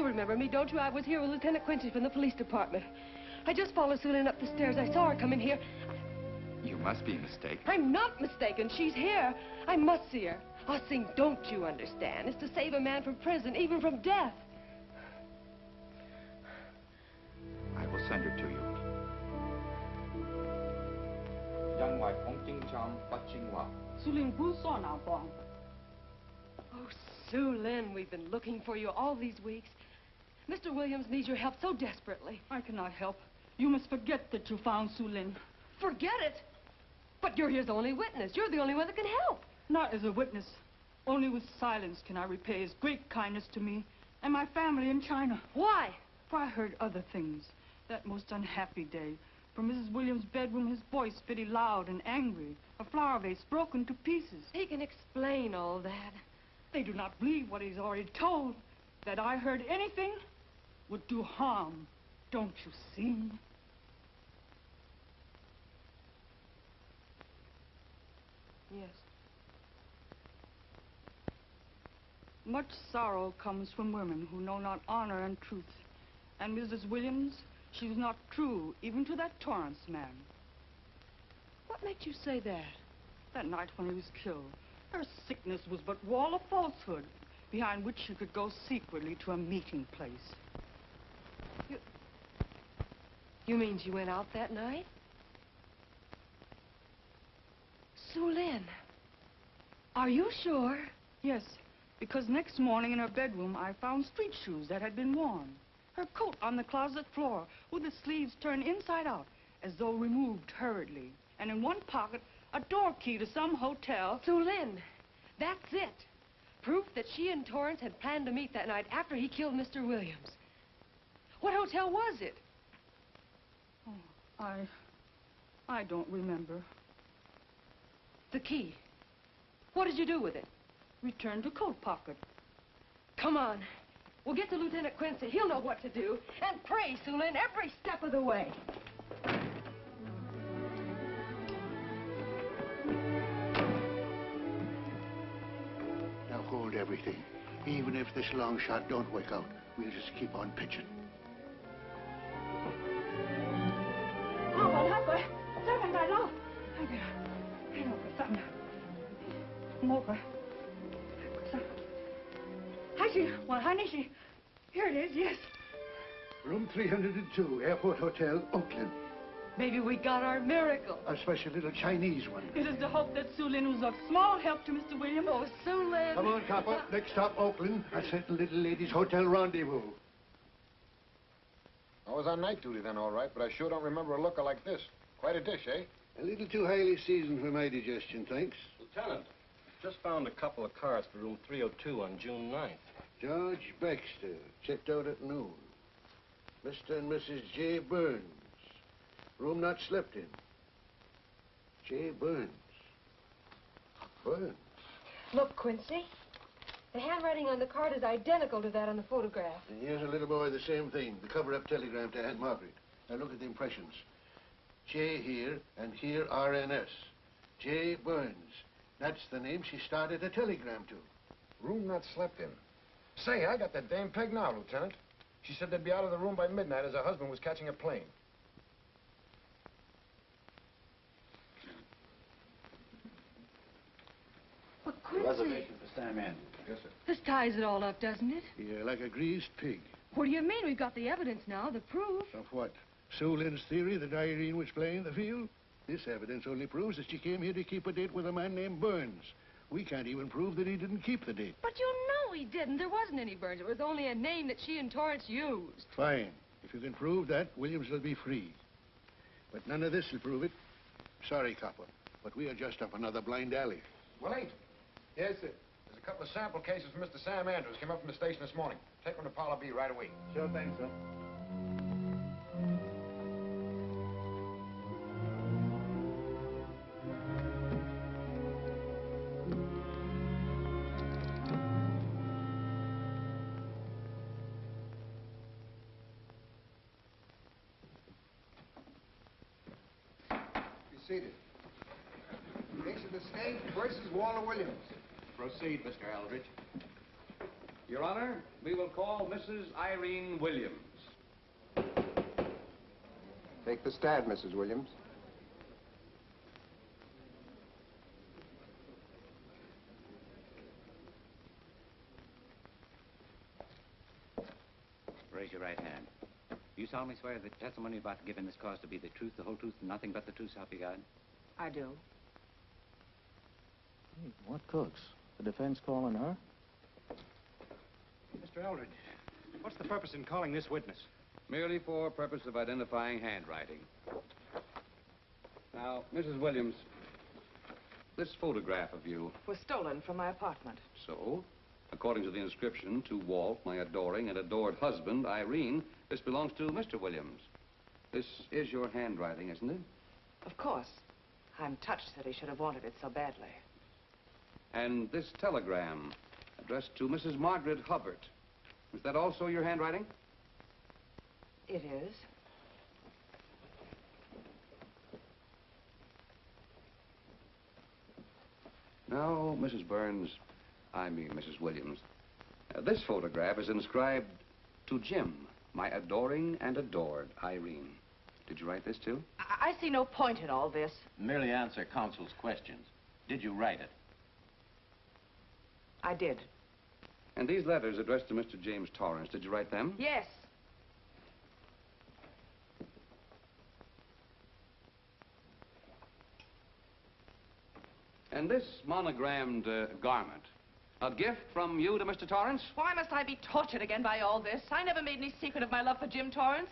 Speaker 20: remember me, don't you? I was here with Lieutenant Quincy from the police department. I just followed Sue Lynn up the stairs. I saw her come in here.
Speaker 6: You must be mistaken.
Speaker 20: I'm not mistaken. She's here. I must see her. Ah, Sing, don't you understand? It's to save a man from prison, even from death.
Speaker 6: I will send her to you.
Speaker 20: Oh, Sue Lynn, we've been looking for you all these weeks. Mr. Williams needs your help so desperately.
Speaker 13: I cannot help. You must forget that you found Sue Lynn.
Speaker 20: Forget it? But you're his only witness. You're the only one that can help.
Speaker 13: Not as a witness. Only with silence can I repay his great kindness to me and my family in China.
Speaker 20: Why?
Speaker 13: For I heard other things. That most unhappy day, from Mrs. Williams' bedroom, his voice very loud and angry. A flower vase broken to pieces.
Speaker 20: He can explain all that.
Speaker 13: They do not believe what he's already told. That I heard anything would do harm. Don't you see?
Speaker 20: Yes.
Speaker 13: Much sorrow comes from women who know not honor and truth. And Mrs. Williams, she was not true even to that Torrance man.
Speaker 20: What makes you say that?
Speaker 13: That night when he was killed, her sickness was but wall of falsehood, behind which she could go secretly to a meeting place.
Speaker 20: You mean she went out that night? Sue Lynn, are you sure?
Speaker 13: Yes, because next morning in her bedroom I found street shoes that had been worn. Her coat on the closet floor with the sleeves turned inside out as though removed hurriedly. And in one pocket, a door key to some hotel.
Speaker 20: Sue Lynn, that's it. Proof that she and Torrance had planned to meet that night after he killed Mr. Williams. What hotel was it?
Speaker 13: Oh, I don't remember.
Speaker 20: The key. What did you do with it?
Speaker 13: Returned to coat pocket.
Speaker 20: Come on. We'll get to Lieutenant Quincy. He'll know what to do. And pray, Sue Lynn, every step of the way.
Speaker 12: Now hold everything. Even if this long shot don't work out, we'll just keep on pitching.
Speaker 13: Here it is, yes.
Speaker 12: Room 302, Airport Hotel, Oakland.
Speaker 20: Maybe we got our miracle.
Speaker 12: A special little Chinese one.
Speaker 13: It is to hope that Sue Lynn was of small help to Mr. Williams.
Speaker 20: Oh, Sue Lynn.
Speaker 12: Come on, copper. Next stop, Oakland. A certain little lady's hotel rendezvous.
Speaker 11: I was on night duty then, all right, but I sure don't remember a looker like this. Quite a dish, eh?
Speaker 12: A little too highly seasoned for my digestion, thanks.
Speaker 18: Lieutenant, just found a couple of cars for room 302 on June 9th.
Speaker 12: George Baxter, checked out at noon. Mr. and Mrs. J. Burns. Room not slept in. J. Burns. Burns.
Speaker 20: Look, Quincy. The handwriting on the card is identical to that on the photograph.
Speaker 12: And here's a little boy, the same thing. The cover-up telegram to Aunt Margaret. Now look at the impressions. J here, and here RNS. J. Burns. That's the name she started a telegram to.
Speaker 11: Room not slept in. Say, I got that dame pegged now, Lieutenant. She said they'd be out of the room by midnight as her husband was catching a plane.
Speaker 20: But Quincy...
Speaker 7: Reservation for Sam Andrews.
Speaker 11: Yes, sir.
Speaker 20: This ties it all up, doesn't it?
Speaker 12: Yeah, like a greased pig.
Speaker 20: What do you mean? We've got the evidence now, the proof.
Speaker 12: Of what? Sue Lynn's theory that Irene was playing the field? This evidence only proves that she came here to keep a date with a man named Burns. We can't even prove that he didn't keep the date.
Speaker 20: But you know he didn't. There wasn't any Burns. It was only a name that she and Torrance used.
Speaker 12: Fine. If you can prove that, Williams will be free. But none of this will prove it. Sorry, copper, but we are just up another blind alley.
Speaker 11: Well, ain't. Yes, sir. There's a couple of sample cases for Mr. Sam Andrews. Came up from the station this morning. Take them to Parlor B right away.
Speaker 7: Sure thing, sir.
Speaker 9: Seated. Case of the state versus Walter Williams.
Speaker 7: Proceed, Mr. Aldrich.
Speaker 24: Your Honor, we will call Mrs. Irene Williams.
Speaker 14: Take the stand, Mrs. Williams.
Speaker 16: Raise your right hand. You solemnly swear that the testimony you're about to give in this cause to be the truth, the whole truth, and nothing but the truth, so help you God?
Speaker 8: I do.
Speaker 7: Hey, what cooks? The defense calling her?
Speaker 21: Mr. Eldridge, what's the purpose in calling this witness?
Speaker 24: Merely for purpose of identifying handwriting. Now, Mrs. Williams, this photograph of you...
Speaker 8: Was stolen from my apartment.
Speaker 24: So, according to the inscription, to Walt, my adoring and adored husband, Irene, this belongs to Mr. Williams. This is your handwriting, isn't it?
Speaker 8: Of course. I'm touched that he should have wanted it so badly.
Speaker 24: And this telegram, addressed to Mrs. Margaret Hubbard, is that also your handwriting?
Speaker 8: It is.
Speaker 24: Now, Mrs. Burns, I mean Mrs. Williams, this photograph is inscribed to Jim, my adoring and adored Irene. Did you write this, too?
Speaker 8: I see no point in all this.
Speaker 17: Merely answer counsel's questions. Did you write it?
Speaker 8: I did.
Speaker 24: And these letters addressed to Mr. James Torrance, did you write them?
Speaker 8: Yes.
Speaker 24: And this monogrammed garment, a gift from you to Mr. Torrance?
Speaker 8: Why must I be tortured again by all this? I never made any secret of my love for Jim Torrance.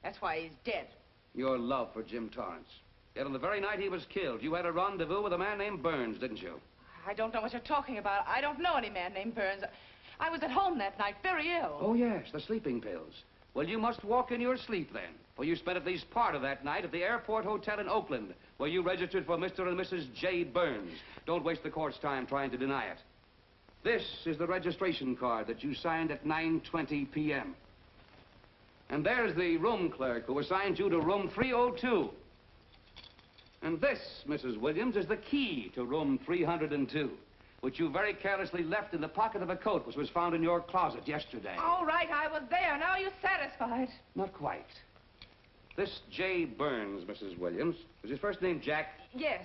Speaker 8: That's why he's dead.
Speaker 24: Your love for Jim Torrance. Yet on the very night he was killed, you had a rendezvous with a man named Burns, didn't you?
Speaker 8: I don't know what you're talking about. I don't know any man named Burns. I was at home that night, very ill.
Speaker 24: Oh, yes, the sleeping pills. Well, you must walk in your sleep then, for you spent at least part of that night at the airport hotel in Oakland, where you registered for Mr. and Mrs. J. Burns. Don't waste the court's time trying to deny it. This is the registration card that you signed at 9:20 p.m. And there's the room clerk who assigned you to room 302. And this, Mrs. Williams, is the key to room 302, which you very carelessly left in the pocket of a coat which was found in your closet yesterday.
Speaker 8: All right, I was there. Now are you satisfied?
Speaker 24: Not quite. This J. Burns, Mrs. Williams, was his first name Jack?
Speaker 8: Yes.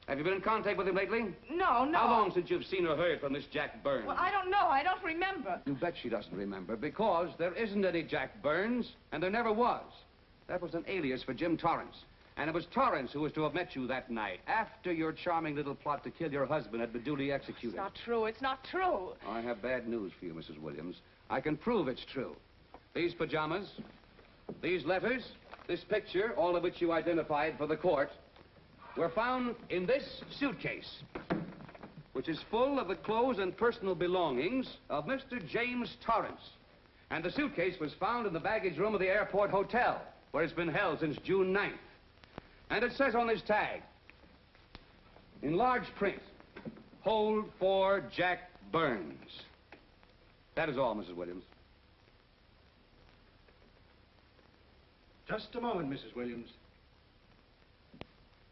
Speaker 24: Have you been in contact with him lately?
Speaker 8: No, no.
Speaker 24: How long since you've seen or heard from this Jack Burns?
Speaker 8: Well, I don't know. I don't remember.
Speaker 24: You bet she doesn't remember, because there isn't any Jack Burns, and there never was. That was an alias for Jim Torrance. And it was Torrance who was to have met you that night, after your charming little plot to kill your husband had been duly executed.
Speaker 8: It's not true. It's not true.
Speaker 24: I have bad news for you, Mrs. Williams. I can prove it's true. These pajamas, these letters, this picture, all of which you identified for the court, were found in this suitcase, which is full of the clothes and personal belongings of Mr. James Torrance. And the suitcase was found in the baggage room of the airport hotel, where it's been held since June 9th. And it says on this tag, in large print, hold for Jack Burns. That is all, Mrs. Williams.
Speaker 21: Just a moment, Mrs. Williams.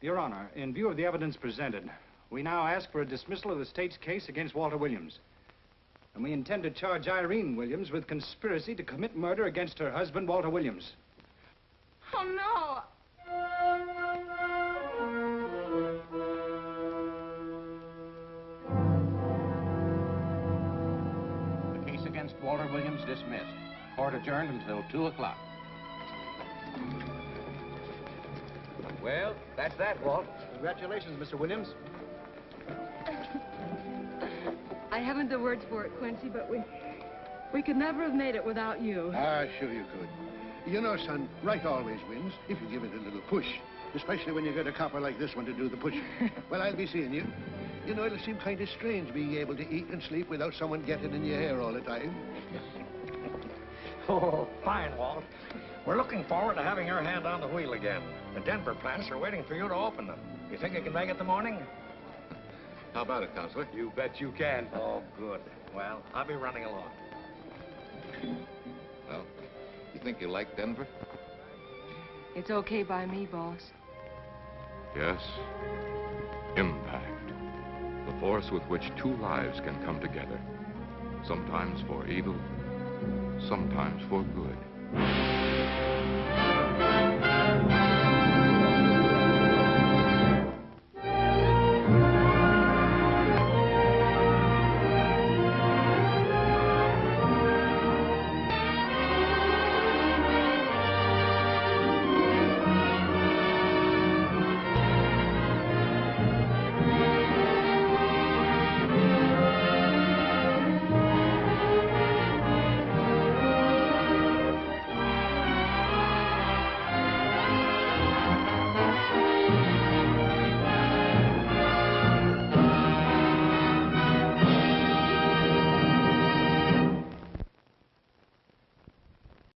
Speaker 21: Your Honor, in view of the evidence presented, we now ask for a dismissal of the state's case against Walter Williams. And we intend to charge Irene Williams with conspiracy to commit murder against her husband, Walter Williams.
Speaker 8: Oh, no.
Speaker 17: The case against Walter Williams dismissed. Court adjourned until 2 o'clock.
Speaker 24: Well, that's that, Walt.
Speaker 21: Congratulations, Mr. Williams.
Speaker 20: I haven't the words for it, Quincy, but we could never have made it without you.
Speaker 12: Ah, sure you could. You know, son, right always wins if you give it a little push, especially when you get a copper like this one to do the pushing. Well, I'll be seeing you. You know, it'll seem kind of strange being able to eat and sleep without someone getting in your hair all the time.
Speaker 3: Oh, fine, Walt. We're looking forward to having your hand on the wheel again. The Denver plants are waiting for you to open them. You think you can make it in the morning?
Speaker 4: How about it, Counselor?
Speaker 24: You bet you can.
Speaker 3: Oh, good. Well, I'll be running along.
Speaker 4: Well, you think you like Denver?
Speaker 20: It's okay by me, boss.
Speaker 19: Yes. Impact. The force with which two lives can come together. Sometimes for evil, sometimes for good.